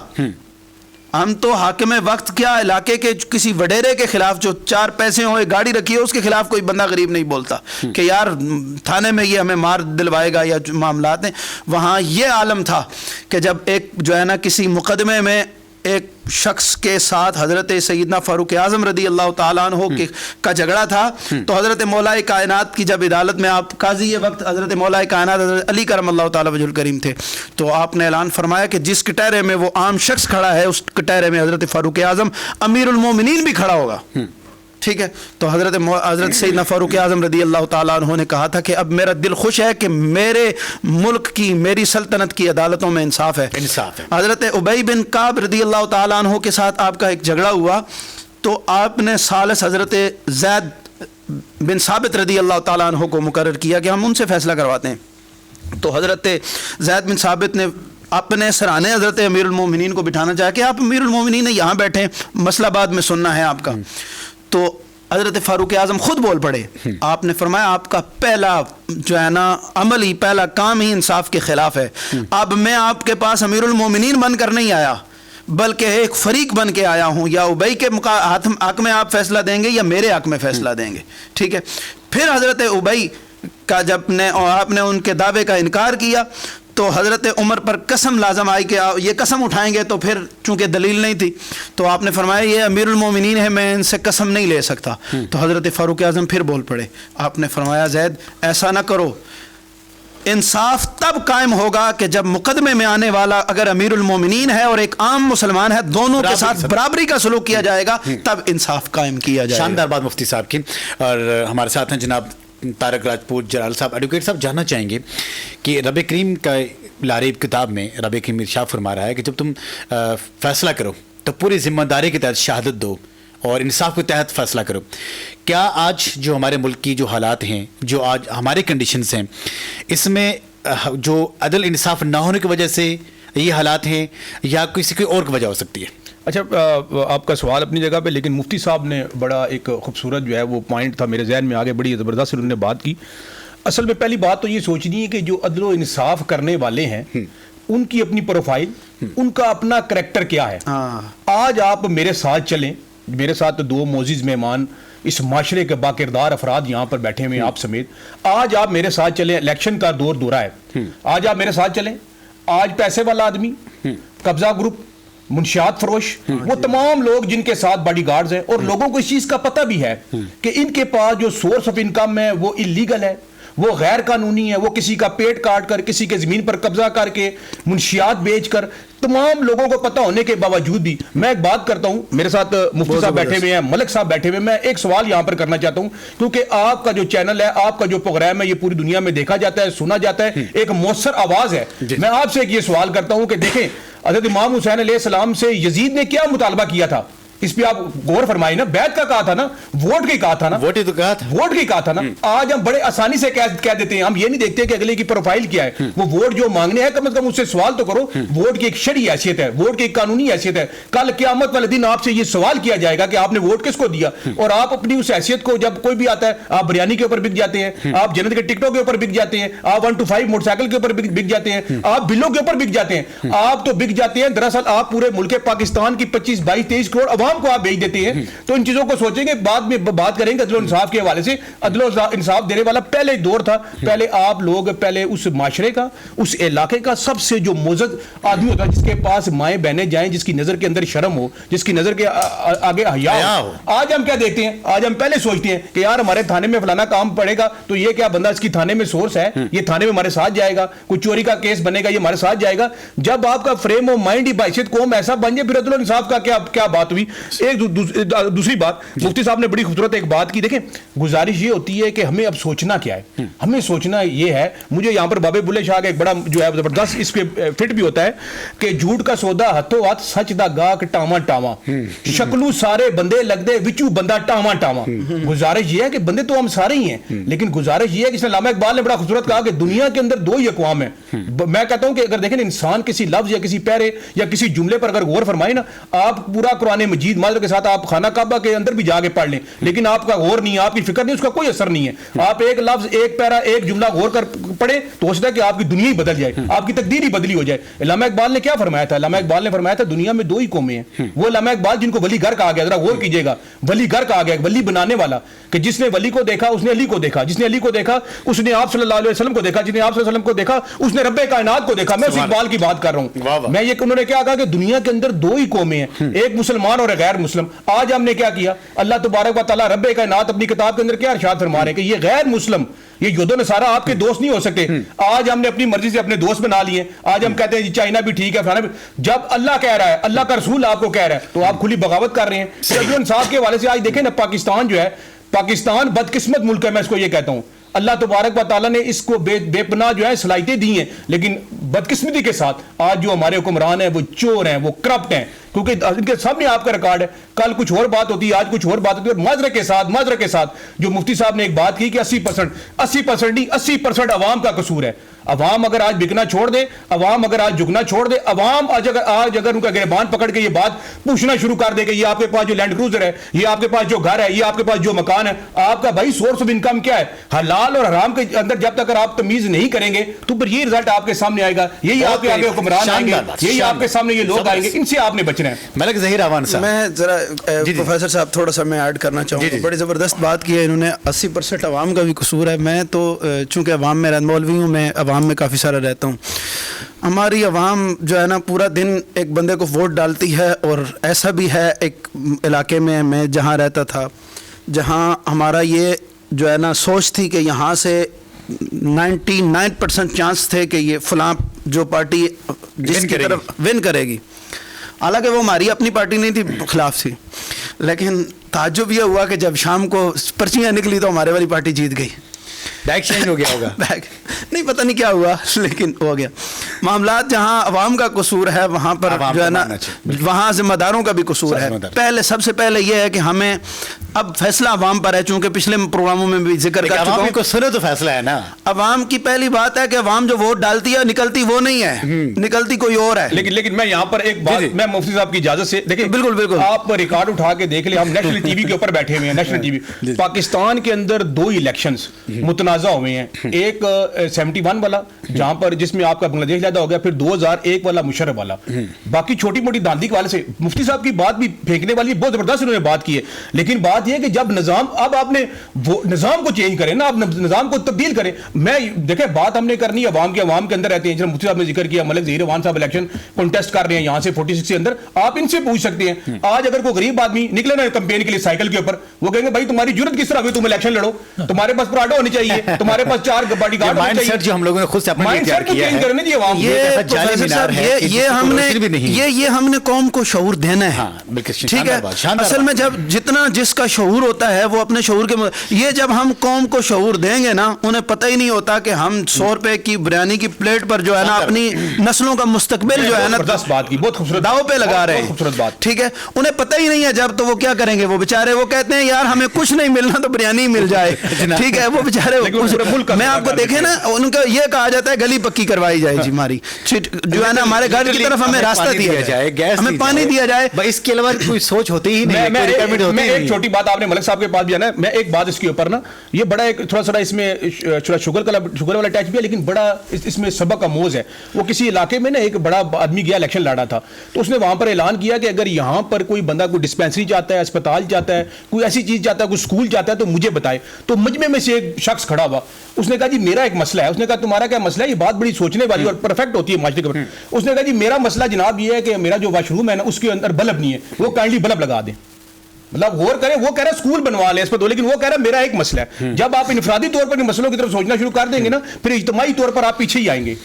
ہم تو حاکم وقت کیا علاقے کے کسی وڈیرے کے خلاف جو 4 پیسے ہوئے گاڑی رکھی ہے اس کے خلاف کوئی بندہ غریب نہیں بولتا کہ یار تھانے میں یہ ہمیں مار دلوائے گا یا معاملات ہیں. وہاں یہ عالم تھا کہ جب ایک جو ہے نا کسی مقدمے میں ایک شخص کے ساتھ حضرت سیدنا فاروق اعظم رضی اللہ تعالیٰ عنہ کا جھگڑا تھا تو حضرت مولا کائنات کی جب عدالت میں آپ قاضی وقت حضرت مولا کائنات حضرت علی کرم اللہ تعالیٰ وجہ الکریم تھے تو آپ نے اعلان فرمایا کہ جس کٹہرے میں وہ عام شخص کھڑا ہے اس کٹہرے میں حضرت فاروق اعظم امیر المومنین بھی کھڑا ہوگا. ٹھیک ہے، تو حضرت سیدنا فاروق اعظم رضی اللہ تعالیٰ عنہ نے کہا تھا کہ اب میرا دل خوش ہے کہ میرے ملک کی، میری سلطنت کی عدالتوں میں انصاف ہے. حضرت ابی بن کعب رضی اللہ تعالیٰ عنہ کے ساتھ آپ کا ایک جھگڑا ہوا تو آپ نے ثالث حضرت زید بن ثابت رضی اللہ تعالیٰ عنہ کو مقرر کیا کہ ہم ان سے فیصلہ کرواتے ہیں. تو حضرت زید بن ثابت نے اپنے سرانے حضرت امیر المومنین کو بٹھانا چاہا کہ آپ امیر المومنین یہاں بیٹھیں، مسئلہ بعد میں سننا ہے آپ کا. تو حضرت فاروق اعظم خود بول پڑے. آپ نے فرمایا آپ کا پہلا جو ہے نا عمل ہی، پہلا کام ہی انصاف کے خلاف ہے. اب میں آپ کے پاس امیر المومنین بن کر نہیں آیا بلکہ ایک فریق بن کے آیا ہوں، یا ابی کے حق میں آپ فیصلہ دیں گے یا میرے حق میں فیصلہ دیں گے. ٹھیک ہے، پھر حضرت ابی کا جب آپ نے ان کے دعوے کا انکار کیا تو حضرت عمر پر قسم لازم آئی کہ یہ قسم اٹھائیں گے تو پھر چونکہ دلیل نہیں تھی تو آپ نے فرمایا یہ امیر المومنین ہے، میں ان سے قسم نہیں لے سکتا. تو حضرت فاروق اعظم پھر بول پڑے. آپ نے فرمایا زید ایسا نہ کرو، انصاف تب قائم ہوگا کہ جب مقدمے میں آنے والا اگر امیر المومنین ہے اور ایک عام مسلمان ہے، دونوں کے ساتھ برابری کا سلوک کیا جائے گا، تب انصاف قائم کیا جائے گا. شاندار بات مفتی صاحب کی. اور ہمارے ساتھ ہیں جناب طارق راجپوت جلال صاحب. ایڈوکیٹ صاحب جاننا چاہیں گے کہ رب کریم کا لعریب کتاب میں رب کریم ارشاد فرما رہا ہے کہ جب تم فیصلہ کرو تو پوری ذمہ داری کے تحت شہادت دو اور انصاف کے تحت فیصلہ کرو. کیا آج جو ہمارے ملک کی جو حالات ہیں، جو آج ہمارے کنڈیشنز ہیں، اس میں جو عدل انصاف نہ ہونے کی وجہ سے یہ حالات ہیں یا کسی کوئی اور کی وجہ ہو سکتی ہے؟ اچھا، آپ کا سوال اپنی جگہ پہ، لیکن مفتی صاحب نے بڑا ایک خوبصورت جو ہے وہ پوائنٹ تھا میرے ذہن میں آگے، بڑی زبردست انہوں نے بات کی. اصل میں پہلی بات تو یہ سوچنی ہے کہ جو عدل و انصاف کرنے والے ہیں ان کی اپنی پروفائل، ان کا اپنا کریکٹر کیا ہے. آج آپ میرے ساتھ چلیں، میرے ساتھ 2 معزز مہمان اس معاشرے کے باکردار افراد یہاں پر بیٹھے ہوئے ہیں آپ سمیت. آج آپ میرے ساتھ چلیں، الیکشن کا دورہ ہے، آج آپ میرے ساتھ چلیں، آج پیسے والا آدمی، قبضہ گروپ، منشیات فروش، وہ تمام لوگ جن کے ساتھ باڈی گارڈز ہیں، اور لوگوں کو اس چیز کا پتہ بھی ہے کہ ان کے پاس جو سورس آف انکم ہے وہ اللیگل ہے، وہ غیر قانونی ہے، وہ کسی کا پیٹ کاٹ کر، کسی کے زمین پر قبضہ کر کے، منشیات بیچ کر، تمام لوگوں کو پتہ ہونے کے باوجود بھی میں ایک بات کرتا ہوں. میرے ساتھ مفتی صاحب بیٹھے ہوئے ہیں، ملک صاحب بیٹھے ہوئے ہیں. میں ایک سوال یہاں پر کرنا چاہتا ہوں کیونکہ آپ کا جو چینل ہے، آپ کا جو پروگرام ہے، یہ پوری دنیا میں دیکھا جاتا ہے، سنا جاتا ہے، ایک مؤثر آواز ہے. میں آپ سے ایک یہ سوال کرتا ہوں کہ دیکھیں حضرت امام حسین علیہ السلام سے یزید نے کیا مطالبہ کیا تھا؟ इस पे आप गौर फरमाइए ना, बैत का कहा था ना, वोट की कहा था ना, वोट ही तो कहा था, वोट की कहा था ना। आज हम बड़े आसानी से कह देते हैं, हम ये नहीं देखते कि अगले की प्रोफाइल क्या है, वो वोट जो मांगने हैं कम से कम उससे सवाल तो करो। वोट की एक शरई हैसियत है, वोट की एक कानूनी हैसियत है। कल क़यामत वाले दिन आपसे ये सवाल किया जाएगा कि आपने वोट किसको दिया, और आप अपनी उस हैसियत को, जब कोई भी आता है, आप बिरयानी के ऊपर बिक जाते हैं, आप जन्नत के टिकटों के ऊपर बिक जाते हैं, आप 1 to 5 मोटरसाइकिल के ऊपर बिक जाते हैं, आप बिलों के ऊपर बिक जाते हैं, आप तो बिक जाते हैं। दरअसल आप पूरे मुल्क पाकिस्तान की 25, 22, 23 करोड़ अवाम को आप बेच देते हैं। तो इन चीजों को सोचेंगे, बाद में बात करेंगे अदल इंसाफ के हवाले से। अदल इंसाफ देने वाला पहले दौर था, पहले आप लोग पहले उस माशरे का, उस इलाके का सबसे जो मोजद आदमी होता है, जिसके पास माएं बहनें जाएं, जिसकी नजर के अंदर शर्म हो, जिसकी नजर के आगे हया हो। आज हम क्या देखते हैं, आज हम पहले सोचते हैं कि यार हमारे थाने में फलाना काम पड़ेगा तो ये क्या बंदा इसकी थाने में सोर्स है, ये थाने में हमारे साथ जाएगा, कोई चोरी का केस बनेगा ये हमारे साथ जाएगा। जब आपका फ्रेम ऑफ माइंड ही बाइसियत कौम ऐसा बन जाए, फिर अदल इंसाफ का क्या बात हुई। एक दूसरी बात, मुफ्ती साहब ने बड़ी खूबसूरत एक बात की। देखें, गुजारिश ये होती है कि हमें अब सोचना क्या है, हमें सोचना ये है। मुझे यहां पर बाबे बुल्ले शाह का एक बड़ा जो है जबरदस्त इस पे फिट भी होता है कि झूठ का सौदा हथों हाथ, सच दा गाक टावा टावा, शक्लू सारे बंदे लगदे विचू बंदा टावा टावा। गुजारिश ये है कि बंदे तो हम सारे ही हैं, लेकिन गुजारिश ये है कि अल्लामा इकबाल ने बड़ा खूबसूरत कहा कि दुनिया के अंदर दो ही अक़वाम है। मैं कहता हूं कि अगर देखें इंसान किसी लफ्ज या किसी पैरे या किसी जुमले पर अगर गौर फरमाए ना, आप पूरा कुरान मजीद माजर के साथ आप खाना काबा के अंदर भी जाके पढ़ लें, लेकिन आपका गौर नहीं है, आपकी फिक्र नहीं, उसका कोई असर नहीं है। आप एक लफ्ज, एक पैरा, एक जुमला गौर कर पढ़े तो हो सकता है कि आपकी दुनिया ही बदल जाए, आपकी तकदीर ही बदली हो जाए। अल्लामा इकबाल ने क्या फरमाया था? अल्लामा इकबाल ने फरमाया था दुनिया में दो ही कौमें हैं। वो अल्लामा इकबाल जिनको वली घर कहा गया, जरा गौर कीजिएगा, वली घर कहा गया, वली बनाने वाला, कि जिसने वली को देखा उसने अली को देखा, जिसने अली को देखा उसने आप सल्लल्लाहु अलैहि वसल्लम को देखा, जिसने आप सल्लल्लाहु अलैहि वसल्लम को देखा उसने रब्बे कायनात को देखा। मैं उस इकबाल की बात कर रहा हूं। मैं ये, उन्होंने क्या कहा कि दुनिया के अंदर दो ही कौमें हैं, एक मुसलमान और एक गैर मुस्लिम। आज हमने क्या किया? अल्लाह तबारक व तआला रब्बे कायनात अपनी किताब के अंदर क्या इरशाद फरमा रहे हैं कि ये गैर मुस्लिम, ये यहूद नसारा आपके दोस्त नहीं हो सकते। आज हमने अपनी मर्जी से अपने दोस्त बना लिए। आज हम कहते हैं चाइना भी ठीक है, फलाना भी। जब अल्लाह कह रहा है, अल्लाह का रसूल आपको कह रहा है, तो आप खुली बगावत कर रहे हैं। अदल इंसाफ के हवाले से आज देखें ना, पाकिस्तान जो है, पाकिस्तान बदकिस्मत मुल्क है, मैं इसको ये कहता हूं। अल्लाह तबारक व तआला ने इसको बेपनाह जो है सलाहियतें दी हैं, लेकिन बदकिस्मती के साथ आज जो हमारे हुक्मरान हैं वो चोर हैं, वो करप्ट हैं, क्योंकि इनके सामने आपका रिकॉर्ड है। कल कुछ और बात होती है, आज कुछ और बात होती है। और माजरे के साथ जो मुफ्ती साहब ने एक बात की कि 80% नहीं, 80% अवाम का कसूर है। अवाम अगर आज बिकना छोड़ दे, अवाम अगर आज झुकना छोड़ दे, अवाम आज अगर उनका गिरबान पकड़ के ये बात पूछना शुरू कर दे कि ये आपके पास जो लैंड क्रूजर है, ये आपके पास जो घर है, ये आपके पास जो मकान है, आपका भाई सोर्स ऑफ इनकम क्या है? हलाल और हराम के अंदर जब तक आप तमीज नहीं करेंगे तो फिर ये रिजल्ट आपके सामने आएगा। यही आपके आगे हुक्मरान आएंगे, यही आपके सामने ये लोग आएंगे, इनसे आपने बचना है। मलिक ज़हीर अवान साहब, मैं जरा प्रोफेसर साहब थोड़ा सा मैं ऐड करना चाहूँगा। बड़ी ज़बरदस्त बात की है इन्होंने, 80% अवाम का भी कसूर है। मैं तो चूँकि अवाम में मौलवी हूँ, मैं अवाम में काफ़ी सारा रहता हूँ। हमारी अवाम जो है ना, पूरा दिन एक बंदे को वोट डालती है। और ऐसा भी है, एक इलाके में मैं जहाँ रहता था, जहाँ हमारा ये जो है ना सोच थी कि यहाँ से 99% चांस थे कि ये फलां जो पार्टी जिसकी तरफ विन करेगी, हालांकि वो हमारी अपनी पार्टी नहीं थी, खिलाफ थी। लेकिन ताज्जुब ये हुआ कि जब शाम को पर्चियाँ निकली तो हमारे वाली पार्टी जीत गई। बैग चेंज हो गया होगा, बैग नहीं, पता नहीं क्या हुआ, लेकिन हो गया। मामलात जहाँ अवाम का कसूर है वहाँ पर जो है ना, वहाँ जिम्मेदारों का भी कसूर है। पहले सबसे पहले ये है कि हमें अब फैसला अवाम पर है, चूँकि पिछले प्रोग्रामों में भी जिक्र कर चुका हूं को सुनो तो फैसला है ना। अवाम की पहली बात है कि अवाम जो वोट डालती है निकलती वो नहीं है, निकलती कोई और है। लेकिन मैं यहाँ पर एक बात, मैं मुफ्ती साहब की इजाजत से, देखिए बिल्कुल बिल्कुल, आप रिकॉर्ड उठा के देख ले, हम नेशनल टीवी के ऊपर बैठे हुए हैं, नेशनल टीवी। पाकिस्तान के अंदर दो इलेक्शंस मुतनाज़ा हुए हैं, एक 71 वाला जहां पर जिसमें आपका बांग्लादेश ज़्यादा हो गया, फिर 2001 वाला मुशर्रफ वाला। बाकी छोटी मोटी दांदी के वाले से मुफ्ती साहब की बात भी फेंकने वाली बहुत जबरदस्त उन्होंने बात की है। लेकिन बात यह है कि जब निजाम, अब आपने वो निजाम को चेंज करें ना, आप निजाम को तब्दील करें। मैं देखें, बात हमने करनी है अवाम के अंदर रहते हैं। जब मुफ्ती साहब ने जिक्र किया मलिक ज़हीर अवान साहब इलेक्शन कॉन्टेस्ट कर रहे हैं यहाँ से 46 के अंदर, आप इनसे पूछ सकते हैं। आज अगर कोई गरीब आदमी निकले ना कैंपेन के लिए साइकिल के ऊपर, वो कहेंगे भाई तुम्हारी जरूरत किस तरह हुई, तुम इलेक्शन लड़ो, तुम्हारे पास पराठा होनी चाहिए, तुम्हारे पास 4 बॉडीगार्ड होने चाहिए। जो हम लोगों ने खुद से अपने लिए तैयार किया है, करने दिए अवाम प्रोफेसर साहब ये हमने कौम को शऊर देना है, ठीक है। असल में जब जितना जिसका शऊर होता है वो अपने शऊर के, ये जब हम कौम को शऊर देंगे ना, उन्हें पता ही नहीं होता कि हम 100 रुपए की बिरयानी की प्लेट पर जो है ना अपनी नस्लों का मुस्तकबिल जो है ना बात की बहुत खूबसूरत दाव पे लगा रहे हैं, ठीक है। उन्हें पता ही नहीं है जब, तो वो क्या करेंगे, वो बेचारे वो कहते हैं यार हमें कुछ नहीं मिलना तो बिरयानी मिल जाए, ठीक है। वो बेचारे मैं आपको देखे ना, उनका ये कहा जाता है गली पक्की करवाई जाए जी हमारी, जो है ना हमारे घर की तरफ हमें रास्ता दिया जाए, गैस हमें पानी दिया जाए, इसके अलावा कोई सोच होती ही नहीं। मैं एक छोटी बात, आपने मलिक साहब के पास भी आना है, मैं एक बात इसके ऊपर ना, ये बड़ा एक थोड़ा सा इसमें शुगर वाला टच भी है, लेकिन बड़ा इसमें सबक का मोज है। वो किसी इलाके में ना एक बड़ा आदमी गया इलेक्शन लड़ा था, तो उसने वहां पर ऐलान किया कि अगर यहाँ पर कोई बंदा कोई डिस्पेंसरी चाहता है, अस्पताल चाहता है, कोई ऐसी चीज चाहता है, कोई स्कूल चाहता है, तो मुझे बताए। तो मजमे में से एक शख्स खड़ा हुआ, उसने कहा जी मेरा एक मसला है। उसने कहा तुम्हारा क्या मसला है? ये बात बड़ी सोचने वाली और परफेक्ट होती है माशरे के। उसने कहा जी मेरा मसला जनाब ये है कि मेरा जो वॉशरूम है ना उसके अंदर बल्ब नहीं है, वो काइंडली बल्ब लगा दें। मतलब गौर करें, वो कह रहा है स्कूल बनवा ले इस पर, लेकिन वो कह रहा है मेरा एक मसला है। जब आप इनफरादी तौर पर मसलों की तरफ सोचना शुरू कर देंगे ना, फिर इज्तिमाई तौर पर आप पीछे ही आएंगे।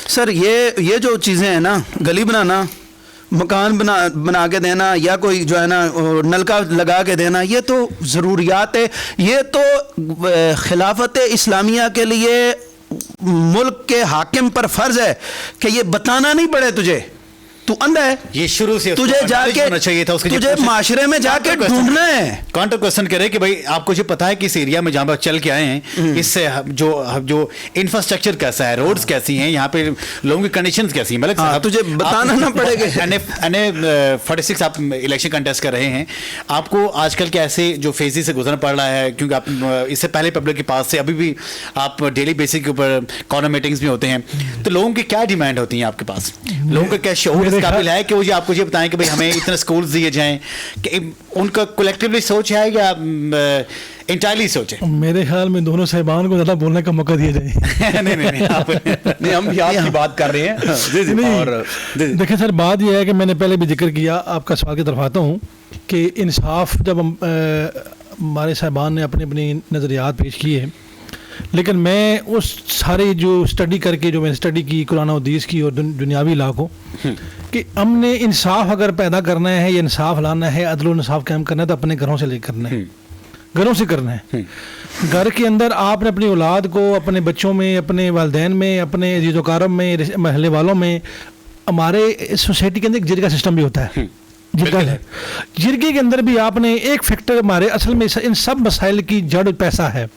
सर ये जो चीज़ें हैं ना, गली बनाना, मकान बना के देना, या कोई जो है ना नलका लगा के देना, ये तो ज़रूरियात है। ये तो खिलाफत इस्लामिया के लिए मुल्क के हाकिम पर फर्ज है कि ये बताना नहीं पड़े तुझे, तू अंधा है, ये शुरू से तुझे जाके होना चाहिए था, तुझे माशरे में जाके ढूंढना है। काउंटर क्वेश्चन करे कि भाई आपको जो पता है कि इस एरिया में जहां पर चल के आए हैं, इससे जो इंफ्रास्ट्रक्चर कैसा है, रोड्स कैसी हैं, यहाँ पे लोगों की कंडीशंस कैसी हैं, मतलब तुझे बताना ना पड़ेगा। NA 46 आप इलेक्शन कंटेस्ट कर रहे हैं, आपको आजकल के ऐसे जो फेजेस से गुजरना पड़ रहा है, क्योंकि आप इससे पहले पब्लिक के पास से अभी भी आप डेली बेसिस के ऊपर कॉर्नर मीटिंग्स में होते हैं, तो लोगों की क्या डिमांड होती है आपके पास? लोगों का क्या शऊर इस काबिल है कि वो आपको ये बताएं कि भाई हमें इतने स्कूल्स दिए जाएं? कि उनका कलेक्टिवली सोच है या इंटायरली सोच है? मेरे ख्याल में दोनों साहिबान को ज़्यादा बोलने का मौका दिया जाए। नहीं, हम भी आपकी बात कर रहे हैं। और देखिए सर, बात यह है कि मैंने पहले भी जिक्र किया, आपका सवाल की तरफ आता हूँ कि इंसाफ जब हमारे साहिबान ने अपनी अपनी नज़रियात पेश किए, लेकिन मैं उस सारे जो स्टडी करके जो मैंने स्टडी की कुरान और हदीस की और दुनियावी इलाकों कि हमने इंसाफ अगर पैदा करना है या इंसाफ लाना है, अदल और इंसाफ कायम करना है, तो अपने घरों से लेकर करना है, घरों से करना है। घर के अंदर आपने अपनी औलाद को, अपने बच्चों में, अपने वालिदैन में, अपने अजीज़-ओ-कारब में, महल्ले वालों में, हमारे सोसाइटी के अंदर एक जिरगा सिस्टम भी होता है। जिरगे के अंदर भी आपने एक फैक्टर, हमारे असल में इन सब मसाइल की जड़ पैसा है,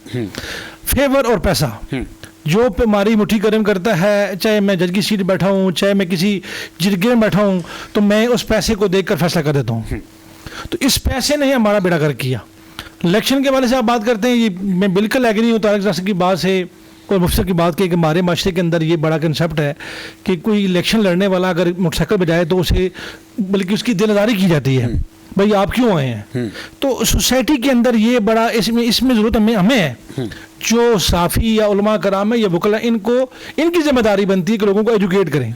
फेवर और पैसा। जो हमारी मुट्ठी गर्म करता है, चाहे मैं जज की सीट बैठा हूँ, चाहे मैं किसी जिरगे में बैठा हूँ, तो मैं उस पैसे को देखकर फैसला कर देता हूँ। तो इस पैसे ने हमारा बेड़ा गर्क किया। इलेक्शन के वाले से आप बात करते हैं, ये मैं बिल्कुल एग्री हूँ तारिक नासिर की बात से और मुफ्ती की बात की कि हमारे माशरे के अंदर ये बड़ा कंसेप्ट है कि कोई इलेक्शन लड़ने वाला अगर मोटरसाइकिल बजाए तो उसे बल्कि उसकी दिलदारी की जाती है, भाई आप क्यों आए हैं। तो सोसाइटी के अंदर ये बड़ा इसमें ज़रूरत हमें है, जो साफ़ी या उलमा कराम है या वकला, इनकी जिम्मेदारी बनती है कि लोगों को एजुकेट करें।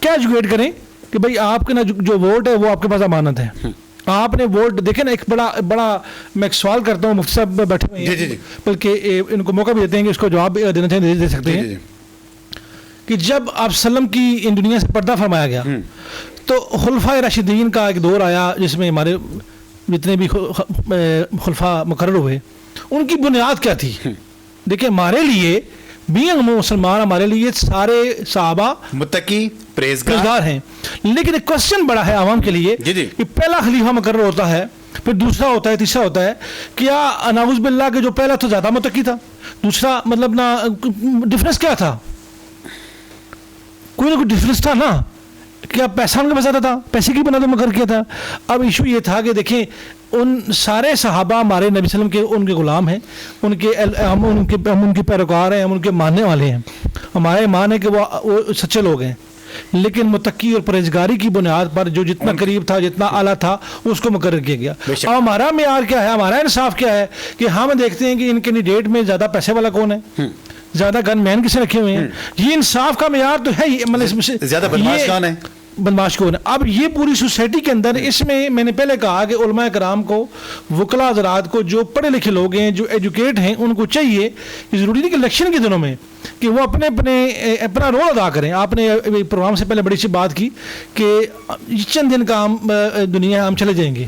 क्या एजुकेट करें कि भाई आपके ना जो वोट है वो आपके पास अमानत है, आपने वोट देखे ना। एक बड़ा मैं एक सवाल करता हूँ, मुफ्ती साहब बैठे हुए हैं, बल्कि इनको मौका भी देते हैं कि इसको जवाब देना चाहिए, दे सकते हैं कि जब आप सल्लम की इन दुनिया से पर्दा फरमाया गया तो खुलफा राशिदीन का एक दौर आया जिसमें हमारे जितने भी खुलफा मुकर्रर हुए उनकी बुनियाद क्या थी। देखिए हमारे लिए बीइंग मुसलमान, हमारे लिए सारे सहाबा मुत्तकी परहेज़गार हैं, लेकिन एक क्वेश्चन बड़ा है आवाम के लिए कि पहला खलीफा मुकर्रर होता है, फिर दूसरा होता है, तीसरा होता है, क्या अनाउज़ बिल्लाह के जो पहला तो ज़्यादा मुत्तकी था, दूसरा मतलब ना डिफरेंस क्या था? कोई ना कोई डिफरेंस था ना, क्या पैसा उनके पास आता था, पैसे की बना तो मुकर्रर किया था। अब इशू ये था कि देखें उन सारे सहाबा हमारे नबी सल्लम के उनके ग़ुलाम हैं, हम उनके पैरोकार हैं, हम उनके मानने वाले हैं, हमारा ईमान है कि वो सच्चे लोग हैं, लेकिन मुत्तकी और परहेज़गारी की बुनियाद पर जो जितना करीब था, जितना आला था, उसको मुकर्रर किया गया। अब हमारा मेयार क्या है, हमारा इंसाफ क्या है कि हम देखते हैं कि इन कैंडिडेट में ज़्यादा पैसे वाला कौन है, ज़्यादा गन मैन किसे रखे हुए हैं। ये इंसाफ का मेयार तो है, मतलब ज़्यादा बदमाश कौन है, बदमाश कौन है। अब ये पूरी सोसाइटी के अंदर, इसमें मैंने पहले कहा कि उलमा कराम को, वकला हज़रात को, जो पढ़े लिखे लोग हैं, जो एजुकेट हैं, उनको चाहिए कि ज़रूरी नहीं कि इलेक्शन के दिनों में कि वो अपना रोल अदा करें। आपने प्रोग्राम से पहले बड़ी सी बात की कि चंद दिन का हम दुनिया हम चले जाएंगे,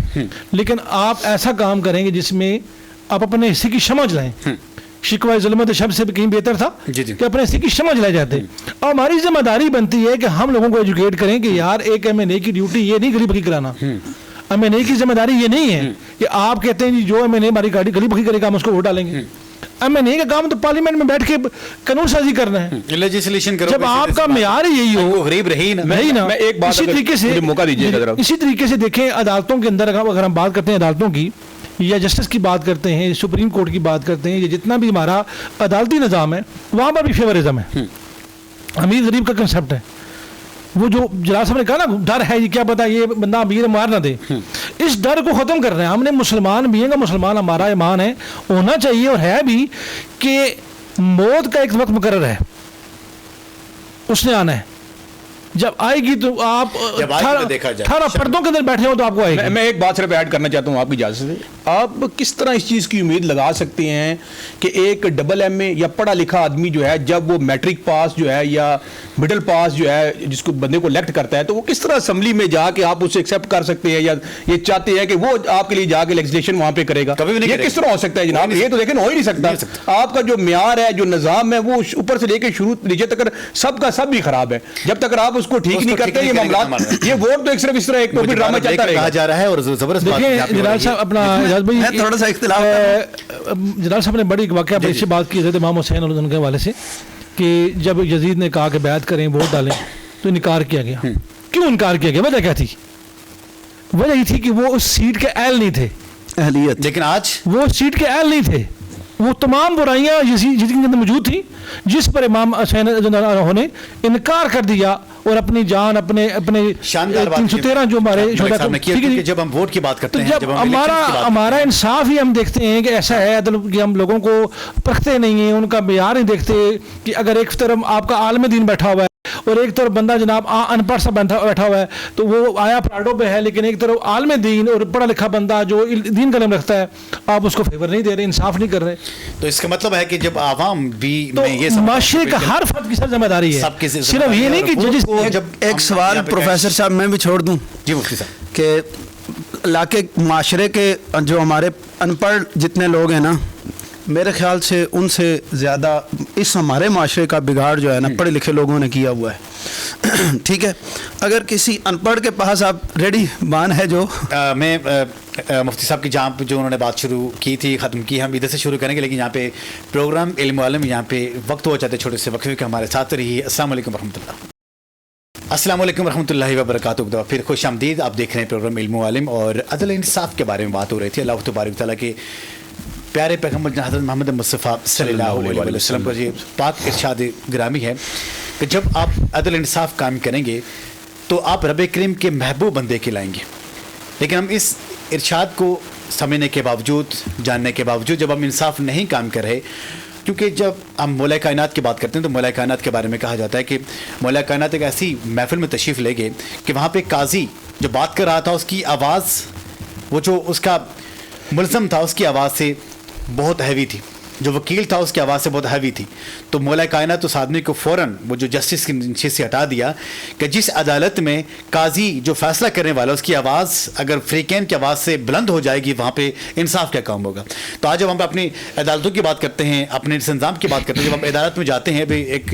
लेकिन आप ऐसा काम करेंगे जिसमें आप अपने हिस्से की समझ लाएं। शिकवा ज़ुल्मत शब्द से भी कहीं बेहतर था कि अपने हिस्से की समझ ले जाते। और हमारी जिम्मेदारी बनती है कि हम लोगों को एजुकेट करें कि यार एक MNA की ड्यूटी ये नहीं गली बकी कराना। MNA की जिम्मेदारी ये नहीं है कि आप कहते हैं जो MNA हमारी गाड़ी गली बकी करेगा हम उसको वोट डालेंगे। MNA का काम तो पार्लियामेंट में बैठ के कानून साजी करना है, लेजिस्लेशन करो। जब आपका मेयार यही हो, गरीब रही ना। मैं एक बात, इसी तरीके से मौका दीजिएगा जरा। इसी तरीके से देखें अदालतों के अंदर, अगर हम बात करते हैं अदालतों की या जस्टिस की बात करते हैं, सुप्रीम कोर्ट की बात करते हैं, ये जितना भी हमारा अदालती निज़ाम है वहाँ पर भी फेवरिज्म है, अमीर गरीब का कंसेप्ट है। वो जो जनाब साहब ने कहा ना, डर है, ये क्या पता ये बंदा अमीर मार ना दे, इस डर को ख़त्म कर रहे हैं हमने। मुसलमान भी हैं, मुसलमान हमारा ईमान है, होना चाहिए और है भी, कि मौत का एक वक्त मुकर्रर है, उसने आना है। जब आएगी तो आप 18 पर्दों के अंदर बैठे हो तो आपको आएगी। मैं एक बात सिर्फ ऐड करना चाहता हूँ आपकी इजाज़त से। आप किस तरह इस चीज़ की उम्मीद लगा सकते हैं कि एक डबल MA या पढ़ा लिखा आदमी जो है, जब वो मैट्रिक पास जो है या मिडिल पास जो है, जिसको बंदे को इलेक्ट करता है, तो वो किस तरह असम्बली में जाके आप उसे एक्सेप्ट कर सकते हैं, या ये चाहते हैं कि वो आपके लिए जाके लेजिस्लेशन वहाँ पे करेगा? ये किस तरह हो सकता है जनाब? ये तो देखें हो ही नहीं सकता। आपका जो म्यार है, जो निज़ाम है, वो ऊपर से लेकर शुरू नीचे तक सबका सब भी खराब है। जब तक आप उसको ठीक नहीं करते, ये मामला, ये वोट तो एक सिर्फ इस तरह एक टोपी ड्रामा चलता रहेगा। कहा जा रहा है और जबरदस्त बात है। जलाल साहब अपना थोड़ा सा इख्तिलाफ, जलाल साहब ने बड़ी वाक़या बड़ी अच्छी बात की हज़रत इमाम हुसैन के हवाले से, कि जब यजीद ने कहा कि बैत करें, वोट डालें, तो इनकार किया गया। क्यों इनकार किया गया? वजह क्या थी? वजह ये थी कि वो उस सीट के अहल नहीं थे, अहलियत। लेकिन आज वो सीट के अहल नहीं थे। वो तमाम बुराइयां जिसके अंदर मौजूद थी, जिस पर इमाम हुसैन ने इनकार कर दिया और अपनी जान अपने 313 जो हमारे जब हम वोट की बात करते हैं, जब हमारा इंसाफ ही हम देखते हैं कि ऐसा है कि हम लोगों को परखते नहीं हैं, उनका मेयार नहीं देखते कि अगर एक तरफ आपका आलम दीन बैठा हुआ है और एक तरफ बंदा जनाब अनपढ़ सा बैठा हुआ है, तो वो आया प्राडो पे है, लेकिन एक तरफ आलम दीन और पढ़ा लिखा बंदा जो दीन कलम रखता है, आप उसको फेवर नहीं दे रहे, इंसाफ नहीं कर रहे। तो इसका मतलब है कि जब आवाम भी तो माशरे का हर फर्द की जिम्मेदारी है, सिर्फ ये नहीं कि जजिस। जब एक सवाल प्रोफेसर साहब मैं भी छोड़ दूं जी मुफ्ती साहब, कि लाके माशरे के जो हमारे अनपढ़ जितने लोग हैं ना, मेरे ख्याल से उनसे ज़्यादा इस हमारे माशरे का बिगाड़ जो है ना पढ़े लिखे लोगों ने किया हुआ है। ठीक है, अगर किसी अनपढ़ के पास आप रेडी बान है जो मैं मुफ्ती साहब की जहाँ पे जो उन्होंने बात शुरू की थी, ख़त्म की, हम इधर से शुरू करेंगे, लेकिन यहाँ पे प्रोग्राम इल्म वालम, यहाँ पे वक्त हो जाते छोटे से वक्फे के, हमारे साथ रहिए। अस्सलाम वालेकुम रहमतुल्लाह। अस्सलाम वालेकुम रहमतुल्लाहि व बरकातुहू। फिर खुश आमदीद। आप देख रहे हैं प्रोग्राम इल्म वालम और अदल इंसाफ के बारे में बात हो रही थी। अल्लाह तबारक तआला के प्यारे पैगम्बर हज़रत मोहम्मद मुस्तफ़ा सल्लल्लाहु अलैहि वसल्लम पर ये पाक इरशाद गिरामी है कि जब आप अदल इंसाफ काम करेंगे तो आप रब करीम के महबूब बंदे कहलाएंगे। लेकिन हम इस इरशाद को समझने के बावजूद, जानने के बावजूद, जब हम इंसाफ नहीं काम कर रहे, क्योंकि जब हम मौला कायनात की बात करते हैं तो मौला कायनात के बारे में कहा जाता है कि मौला कायनात एक ऐसी महफिल में तशरीफ़ ले गए कि वहाँ पे काजी जो बात कर रहा था, उसकी आवाज़, वो जो उसका मुल्ज़म था, उसकी आवाज़ से बहुत हैवी थी, जो वकील था उसकी आवाज़ से बहुत हैवी थी। तो मौला कायनात उस आदमी को फ़ौरन वो जो जस्टिस की नशिस्त से हटा दिया कि जिस अदालत में काजी जो फैसला करने वाला उसकी आवाज़ अगर फ्रीकैन की आवाज़ से बुलंद हो जाएगी, वहाँ पे इंसाफ क्या काम होगा। तो आज जब हम अपनी अदालतों की बात करते हैं, अपने इंतज़ाम की बात करते हैं, जब हम अदालत में जाते हैं, अभी एक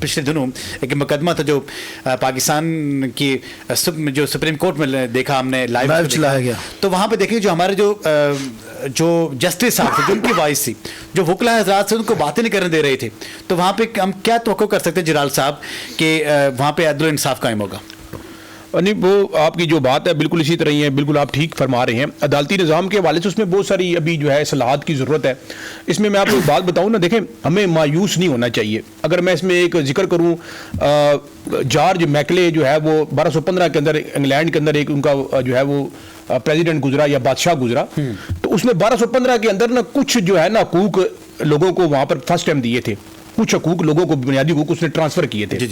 पिछले दिनों एक मुकदमा था जो पाकिस्तान की जो सुप्रीम कोर्ट में देखा हमने, लाइव चलाया गया, तो वहाँ पर देखिए जो हमारे जो जस्टिस साहब थे, जो उनकी वॉइस थी, जो वकला हज़रात से उनको बातें नहीं करने दे रहे थे, तो वहाँ पे हम क्या तवक्को कर सकते हैं जलाल साहब कि वहाँ पे अदल इंसाफ कायम होगा? नहीं, वो आपकी जो बात है बिल्कुल इसी तरह ही है, बिल्कुल आप ठीक फरमा रहे हैं। अदालती निज़ाम के हवाले से उसमें बहुत सारी अभी जो है सलाहत की ज़रूरत है। इसमें मैं आपको एक बात बताऊँ ना, देखें, हमें मायूस नहीं होना चाहिए। अगर मैं इसमें एक जिक्र करूँ, जॉर्ज मैकले जो है वो 1215 के अंदर इंग्लैंड के अंदर एक उनका जो है वो प्रेसिडेंट गुजरा या बादशाह गुजरा, तो उसने 1215 के अंदर ना कुछ जो है ना हकूक लोगों को वहाँ पर फर्स्ट टाइम दिए थे। कुछ हकूक लोगों को, बुनियादी हकूक उसने ट्रांसफर किए थे।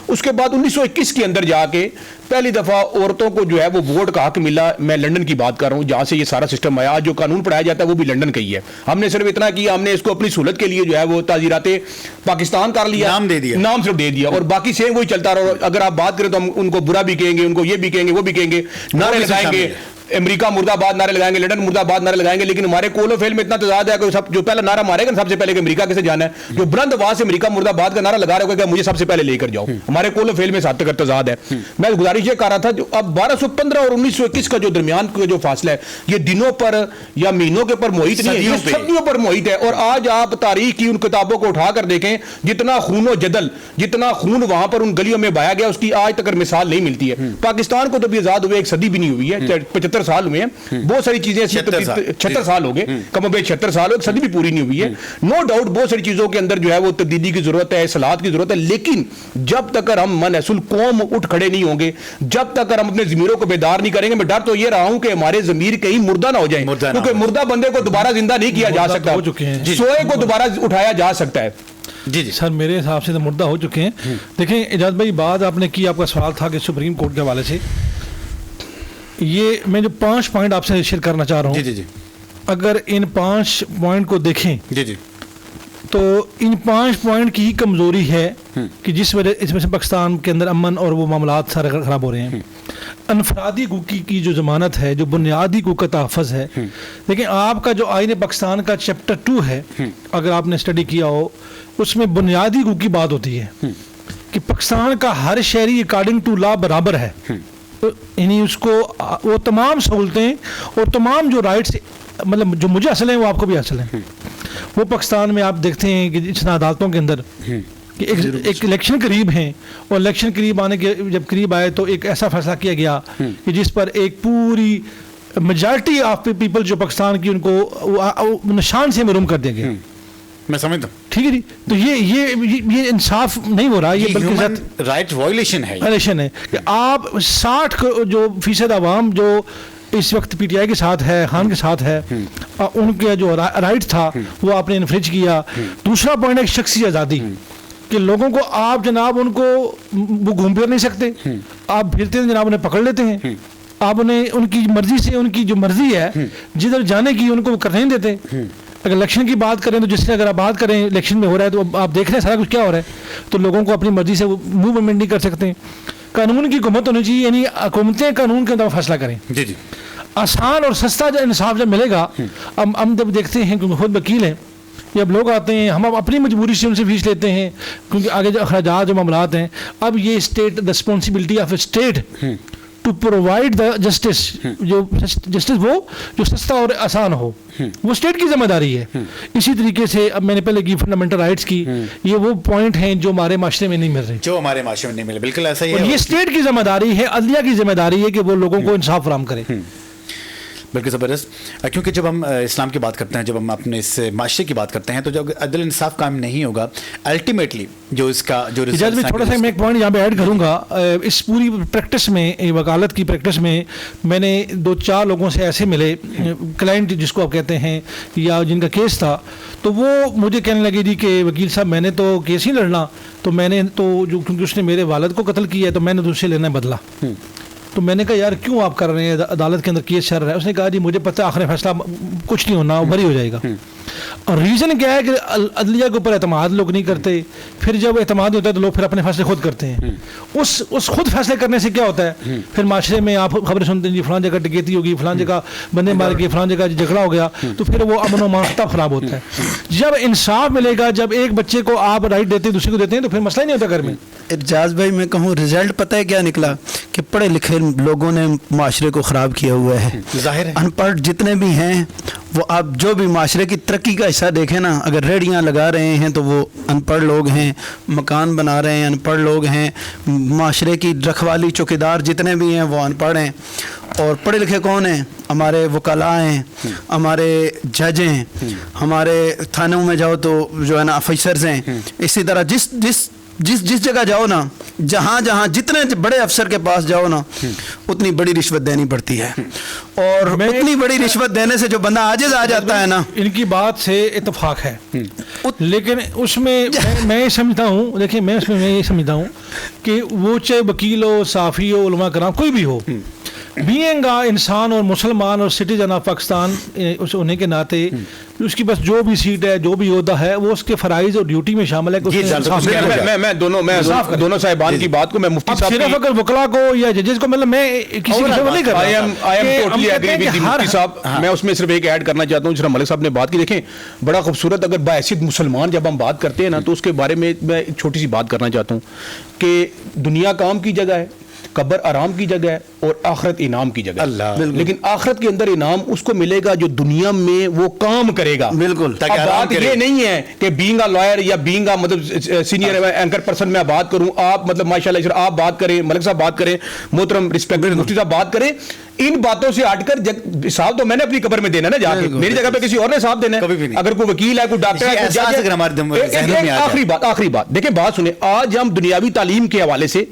उसके बाद 1921 के अंदर जाके पहली दफा औरतों को जो है वो वोट का हक मिला। मैं लंदन की बात कर रहा हूँ जहां से ये सारा सिस्टम आया। आज जो कानून पढ़ाया जाता है वो भी लंदन का ही है। हमने सिर्फ इतना किया, हमने इसको अपनी सहूलत के लिए जो है वो ताजीराते पाकिस्तान कर लिया, नाम दे दिया, नाम सिर्फ दे दिया, और बाकी सेम वही चलता रहा। अगर आप बात करें तो हम उनको बुरा भी कहेंगे, उनको ये भी कहेंगे, वो भी कहेंगे, नारे लगाएंगे, अमेरिका मुर्दाबाद नारे लगाएंगे, लंदन मुर्दाबाद नारे लगाएंगे, लेकिन हमारे कोल ऑफ फेल में इतना तजाद है कि सब जो पहला नारा मारेगा सबसे पहले कि अमेरिका कैसे जाना है, जो बुलंद आवाज से अमेरिका मुर्दाबाद का नारा लगा रहा होगा कि मुझे सबसे पहले लेकर जाओ, हमारे कोल ऑफ फेल में साथ तक तजाद है। मैं गुजारिश ये कर रहा था, जो अब 1215 और 1921 का जो दरमियान का जो फासला है, ये दिनों पर या महीनों के पर मोहित नहीं है, सदियों पर मोहित है। और आज आप तारीख की उन किताबों को उठाकर देखें, जितना खून और जदल, जितना खून वहां पर उन गलियों में बहाया गया, उसकी आज तक मिसाल नहीं मिलती है। पाकिस्तान को तो भी आजाद हुए 1 सदी भी नहीं हुई है, 75 साल हुए हैं, बहुत सारी चीजें 76 साल हो गए, कम बेश 76 साल हो, सदी भी पूरी नहीं हुई है। नो डाउट बहुत सारी चीजों के अंदर जो है वो तब्दीली की जरूरत है, इस्लाहत की जरूरत है, लेकिन जब तक हम मनसूल कौम उठ खड़े नहीं होंगे, जब तक हम अपने ज़मीरों को बेदार नहीं करेंगे, मैं डर तो ये रहा हूं कि हमारे ज़मीर कहीं मुर्दा ना हो जाए, क्योंकि मुर्दा बंदे को दोबारा जिंदा नहीं किया जा सकता, सोए को दोबारा उठाया जा सकता है। जी सर, मेरे हिसाब से तो मुर्दा हो चुके हैं। देखें इजाज़ भाई, बात आपने की, आपका सवाल था कि सुप्रीम कोर्ट के हवाले से, ये मैं जो 5 पॉइंट आपसे शेयर करना चाह रहा हूँ, जी, अगर इन 5 पॉइंट को देखें, जी, तो इन 5 पॉइंट की ही कमजोरी है कि जिस वजह इसमें से पाकिस्तान के अंदर अमन और वो मामलात सारे खराब हो रहे हैं। अनफरादी हकूक़ की जो ज़मानत है, जो बुनियादी हकूक़ का तहफ़्फ़ुज़ है, लेकिन आपका जो आईन पाकिस्तान का चैप्टर 2 है, अगर आपने स्टडी किया हो, उसमें बुनियादी हकूक़ की बात होती है कि पाकिस्तान का हर शहरी अकॉर्डिंग टू लॉ बराबर है, यानी उसको वो तमाम सहूलतें और तमाम जो राइट्स, मतलब जो मुझे हासिल हैं वो आपको भी हासिल हैं। वो पाकिस्तान में आप देखते हैं कि जिन अदालतों के अंदर कि एक इलेक्शन करीब हैं, और इलेक्शन करीब आने के जब करीब आए तो एक ऐसा फैसला किया गया कि जिस पर एक पूरी मेजॉरिटी ऑफ पीपल जो पाकिस्तान की, उनको निशान से महरूम कर दिया गया। मैं समझता हूँ, ठीक है जी। तो ये इंसाफ नहीं हो रहा, ये बल्कि राइट वायलेशन है कि आप 60% आवाम जो इस वक्त पीटीआई के साथ है, खान के साथ है, उनके जो राइट था वो आपने इन्फ्रिज किया। दूसरा पॉइंट है शख्सी आज़ादी, कि लोगों को आप जनाब उनको वो घूम फिर नहीं सकते, आप फिरते हैं जनाब उन्हें पकड़ लेते हैं, आप उन्हें उनकी मर्जी से, उनकी जो मर्जी है जिधर जाने की उनको करने नहीं देते। अगर इलेक्शन की बात करें तो जिससे अगर आप बात करें इलेक्शन में हो रहा है तो आप देख रहे हैं सारा कुछ क्या हो रहा है, तो लोगों को अपनी मर्जी से मूवमेंट नहीं कर सकते। कानून की हुकूमत होनी चाहिए, यानी हुकूमतें कानून के अंदर फैसला करें। जी आसान और सस्ता इंसाफ जब मिलेगा, अब हम जब देखते हैं कि खुद वकील हैं, जब लोग आते हैं हम अपनी मजबूरी से उनसे फीस लेते हैं क्योंकि आगे जो अखराजात जो मामलात हैं, अब ये state responsibility of state to provide the justice, जो जस्टिस वो जो सस्ता और आसान हो, वो स्टेट की जिम्मेदारी है। इसी तरीके से अब मैंने पहले की फंडामेंटल राइट्स की, ये वो पॉइंट हैं जो हमारे माशरे में नहीं मिल रहे, जो हमारे माशरे में नहीं मिले, बिल्कुल ऐसा ही है। ये स्टेट की जिम्मेदारी है, अदलिया की जिम्मेदारी है कि वो लोगों को इंसाफ फराहम करे। बिल्कुल ज़बरदस्त, क्योंकि जब हम इस्लाम की बात करते हैं, जब हम अपने इस माशरे की बात करते हैं, तो जब अदल इंसाफ कायम नहीं होगा, अल्टीमेटली जो इसका जो रिजल्ट, थोड़ा सा मैं एक पॉइंट यहाँ पे ऐड करूँगा। इस पूरी प्रैक्टिस में, वकालत की प्रैक्टिस में, मैंने 2-4 लोगों से ऐसे मिले, क्लाइंट जिसको आप कहते हैं, या जिनका केस था, तो वो मुझे कहने लगे जी कि वकील साहब मैंने तो केस ही लड़ना, तो मैंने तो जो क्योंकि उसने मेरे वालिद को कत्ल किया है तो मैंने तो उससे लेना बदला। तो मैंने कहा यार क्यों आप कर रहे हैं, अदालत के अंदर केस चल रहा है। उसने कहा जी मुझे पता है आखिरी फैसला कुछ नहीं होना, वो बरी हो जाएगा। और रीज़न क्या है कि अदलिया के ऊपर एतमाद लोग नहीं करते, फिर जब एतमाद होता है तो लोग फिर अपने फैसले खुद करते हैं। उस खुद फैसले करने से क्या होता है, फिर माशरे में आप खबरें सुनते हैं जी फलां जगह डकैती होगी, फलां जगह बंदे मार गए, फलां जगह झगड़ा हो गया, तो फिर वो अमन व मानता खराब होता है। जब इंसाफ मिलेगा, जब एक बच्चे को आप राइट देते हैं दूसरे को देते हैं, तो फिर मसला ही नहीं होता घर में। इरजाज भाई मैं कहूँ रिजल्ट पता है क्या निकला, कि पढ़े लिखे लोगों ने माशरे को ख़राब किया हुआ है। ज़ाहिर है अनपढ़ जितने भी हैं वो आप जो भी माशरे की तरक्की का हिस्सा देखें ना, अगर रेहड़ियाँ लगा रहे हैं तो वो अनपढ़ लोग हैं, मकान बना रहे हैं अनपढ़ लोग हैं, माशरे की रखवाली चौकीदार जितने भी हैं वो अनपढ़ हैं। और पढ़े लिखे कौन हैं, हमारे वकला हैं, हमारे जज हैं, हमारे थानों में जाओ तो जो है ना ऑफिसर्स हैं। इसी तरह जिस जिस जिस जगह जाओ ना, जहाँ जहाँ जितने बड़े अफसर के पास जाओ ना, उतनी बड़ी रिश्वत देनी पड़ती है, और उतनी बड़ी रिश्वत देने से जो बंदा आजिज आ जाता है ना। इनकी बात से इत्तेफाक है, लेकिन उसमें मैं ये समझता हूँ, देखिए मैं ये समझता हूँ कि वो चाहे वकील हो, साफ़ी हो, उलमा कराम, कोई भी हो, बीइंग इंसान और मुसलमान और सिटीजन ऑफ पाकिस्तान उस होने के नाते उसकी बस जो भी सीट है, जो भी ओहदा है, वो उसके फराइज और ड्यूटी में शामिल है कि मैं दोनों साहिबान की बात को मैं मुफ्ती साहब सिर्फ अगर वकला को या जजेस को, मतलब मैं किसी की नहीं कर रहा, I am totally agree with मुफ्ती साहब। मैं उसमें सिर्फ एक ऐड करना चाहता हूँ, जिस मलिक साहब ने बात की, देखें बड़ा खूबसूरत, अगर बायसियत मुसलमान जब हम बात करते हैं ना, तो उसके बारे में मैं एक छोटी सी बात करना चाहता हूँ कि दुनिया काम की जगह है, कब्र आराम की जगह है, और आखिरत इनाम की जगह है। लेकिन आखिरत के अंदर इनाम उसको मिलेगा जो दुनिया में वो काम करेगा। बिल्कुल। अब बात ये नहीं है कि बीइंग अ लॉयर या बीइंग अ मतलब सीनियर एंकर पर्सन मैं बात करूं, आप मतलब माशाल्लाह आप बात करें, मलिक साहब बात करें, मोहतरम रिस्पेक्टेड मुफ्ती साहब बात करें, इन बातों से हटकर हिसाब तो मैंने अपनी कब्र में देना ना जाके, मेरी जगह पे किसी और ने हिसाब देना है। अगर कोई वकील है, कोई डॉक्टर है, आखिरी बात देखिए, बात सुने, आज हम दुनियावी तालीम के हवाले से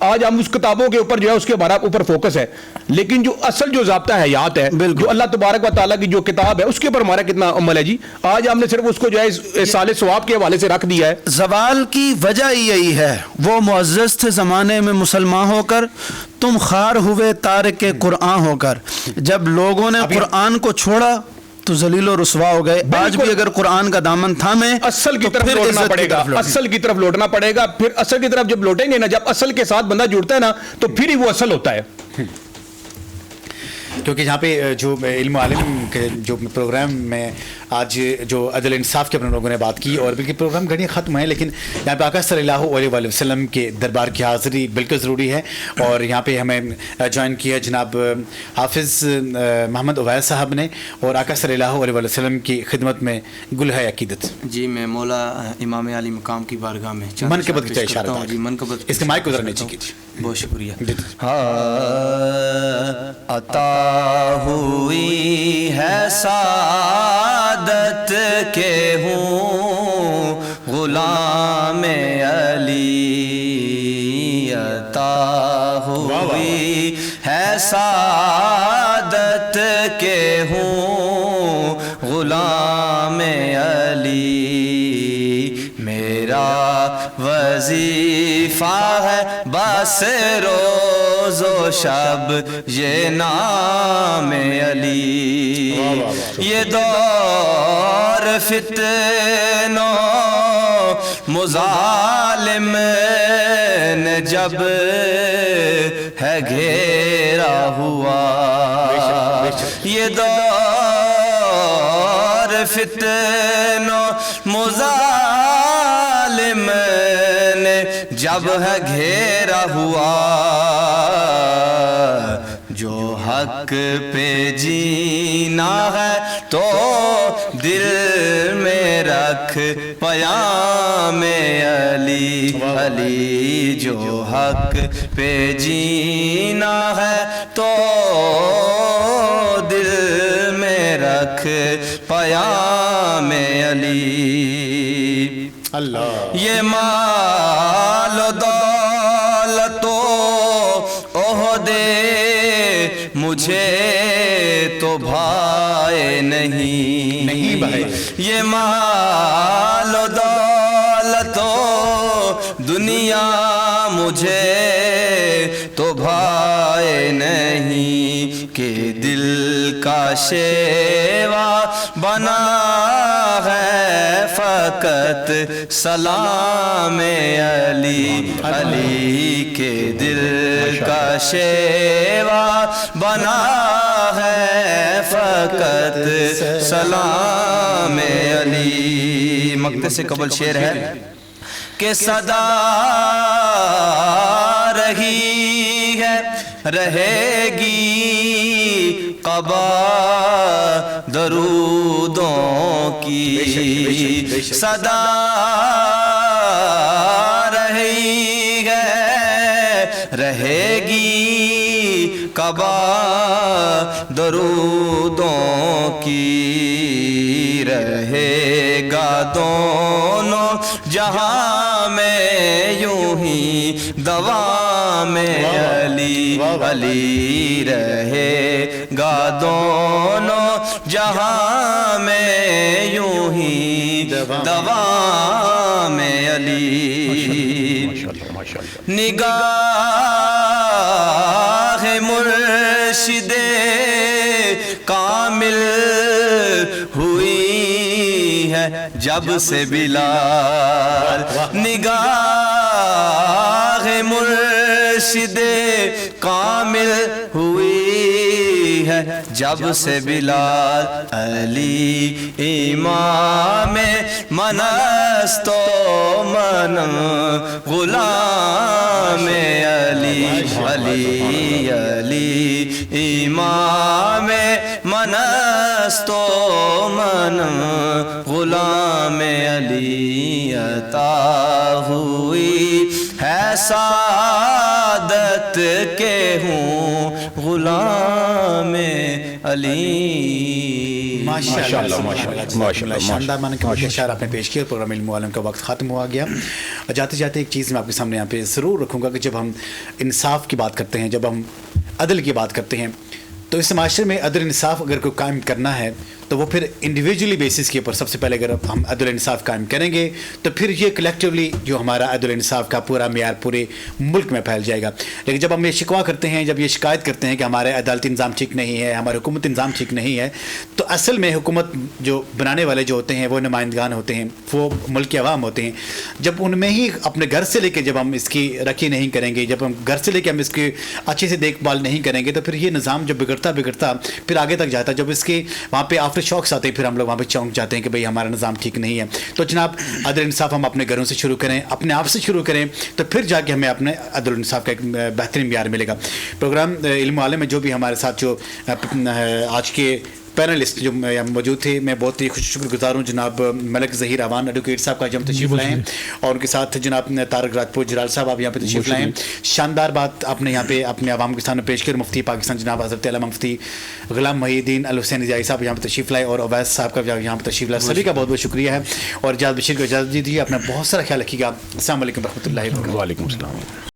आज हम उस किताबों के ऊपर जो है उसके हमारा ऊपर फोकस है, लेकिन जो असल जो ज़ाब्ता हयात है, जो अल्लाह तबारक व तआला की जो किताब है, उसके ऊपर हमारा कितना अमल है जी। आज हमने सिर्फ उसको जो है साले सवाब के हवाले से रख दिया है। ज़वाल की वजह यही है, वो मुअज़्ज़ज़ थे ज़माने में मुसलमान होकर, तुम खार हुए तारिक कुरान होकर। जब लोगों ने कुरान को छोड़ा तो जलीलो रुसवा हो गए। आज भी अगर कुरान का दामन थामे, असल की तरफ लौटना पड़ेगा, असल की तरफ लौटना पड़ेगा। फिर असल की तरफ जब लौटेंगे ना, जब असल के साथ बंदा जुड़ता है ना, तो फिर ही वो असल होता है। क्योंकि यहाँ पे जो इल्म आलिम के जो प्रोग्राम में आज जो अदल इंसाफ के अपने लोगों ने बात की, और बल्कि प्रोग्राम घड़ी ख़त्म है, लेकिन यहाँ पे आका सल्लल्लाहु अलैहि वसल्लम के दरबार की हाज़िरी बिल्कुल ज़रूरी है। और यहाँ पे हमें ज्वाइन किया जनाब हाफिज़ मोहम्मद उवैस साहब ने, और आका सल्लल्लाहु अलैहि वसल्लम की खिदमत में गुल है अक़ीदत। जी, मैं मौला इमाम अली मकाम की बारगाह में मनक़बत की इशारा जी, मनक़बत इसके माइक को ज़रा नीचे कीजिए। बहुत शुक्रिया। अता हुई है सादत के हूँ गुलाम अली, अता हुई है सादत के हूँ गुलाम अली। मेरा वजीफा है बस रोज़ो शब ये नाम अली। ये दौर फितनो मुज़ालिम ने जब है घेरा हुआ, ये दौर फितनो मुज़ालिम ने जब है घेरा हुआ, जो हक पे जीना है तो दिल में रख पयाम अली, अली। जो हक पे जीना है तो दिल में रख पयाम अली। अल्लाह। ये माल दौलतो ओहदे मुझे तो भाए नहीं भाई। ये माल दौलतो दुनिया मुझे तो भाए नहीं, के दिल का शेवा बना है फकत सलाम अली, अली। के दिल का शेवा बना है फकत सलाम अली। मक्ते से कबल शेर है कि सदा रही है रहेगी क़बा दरूदों की, सदा रही है रहेगी क़बा दरूदों की, रहेगा دونوں جہاں میں یوں ہی دوا میں علی علی رہے گا دونوں جہاں میں یوں ہی دوا میں علی نگاہ مرشد کامل ہوئی ہے جب سے بلال نگاہ مرشد کامل ہوئی ہے جب سے بلال علی امام من است و من غلام علی علی علی امام من است و من غلام علی عطا ہوئی ہے سعادت کے ہوں غلام علی. ماشاءاللہ شاندار معنی کے اشعار آپ نے پیش کیا. پروگرام علم و عالم کا وقت ختم ہوا گیا. جاتے جاتے ایک چیز میں آپ کے سامنے یہاں پہ ضرور رکھوں گا کہ جب ہم انصاف کی بات کرتے ہیں, جب ہم عدل کی بات کرتے ہیں, تو اس معاشرے میں عدل انصاف اگر کوئی قائم کرنا ہے تو وہ پھر انڈیویجولی بیسس کے اوپر سب سے پہلے اگر ہم عدل انصاف قائم کریں گے تو پھر یہ کلیکٹیولی جو ہمارا عدل انصاف کا پورا معیار پورے ملک میں پھیل جائے گا. لیکن جب ہم یہ شکوہ کرتے ہیں, جب یہ شکایت کرتے ہیں کہ ہمارے عدالتی نظام ٹھیک نہیں ہے, ہمارا حکومت نظام ٹھیک نہیں ہے, تو اصل میں حکومت جو بنانے والے جو ہوتے ہیں وہ نمائندگان ہوتے ہیں, وہ ملک کے عوام ہوتے ہیں. جب ان میں ہی اپنے گھر سے لے کے جب ہم اس کی رکھی نہیں کریں گے, جب ہم گھر سے لے کے ہم اس کی اچھے سے دیکھ بھال نہیں کریں گے, تو پھر یہ نظام جب بگڑتا پھر آگے تک جاتا ہے. جب اس کے وہاں پہ آفٹر شاکس آتے ہیں, پھر ہم لوگ وہاں پہ چونک جاتے ہیں کہ بھئی ہمارا نظام ٹھیک نہیں ہے. تو جناب عدل انصاف ہم اپنے گھروں سے شروع کریں, اپنے آپ سے شروع کریں, تو پھر جا کے ہمیں اپنے عدل انصاف کا ایک بہترین معیار ملے گا. پروگرام علم و عالم میں جو بھی ہمارے ساتھ جو آج کے پینلسٹ جو موجود تھے, میں بہت ہی شکر گزار ہوں جناب ملک ظہیر اعوان ایڈوکیٹ صاحب کا جو ہم تشریف لائے ہیں, اور ان کے ساتھ جناب طارق راجپوت جلال صاحب آپ یہاں پہ تشریف لائے ہیں. شاندار بات آپ نے یہاں پہ اپنے عوام کے سامنے پیش کی. مفتی پاکستان جناب حضرت علامہ مفتی غلام محی الدین الحسین ضیائی صاحب یہاں پہ تشریف لائے, اور اویس صاحب کا یہاں پہ تشریف لائے. سبھی کا بہت بہت شکریہ ہے, اور جاز بشیر کو اجازت دیجیے. اپنا بہت سارا خیال رکھیے گا. السلام علیکم و رحمۃ اللہ وبرکاتہ. وعلیکم السلام.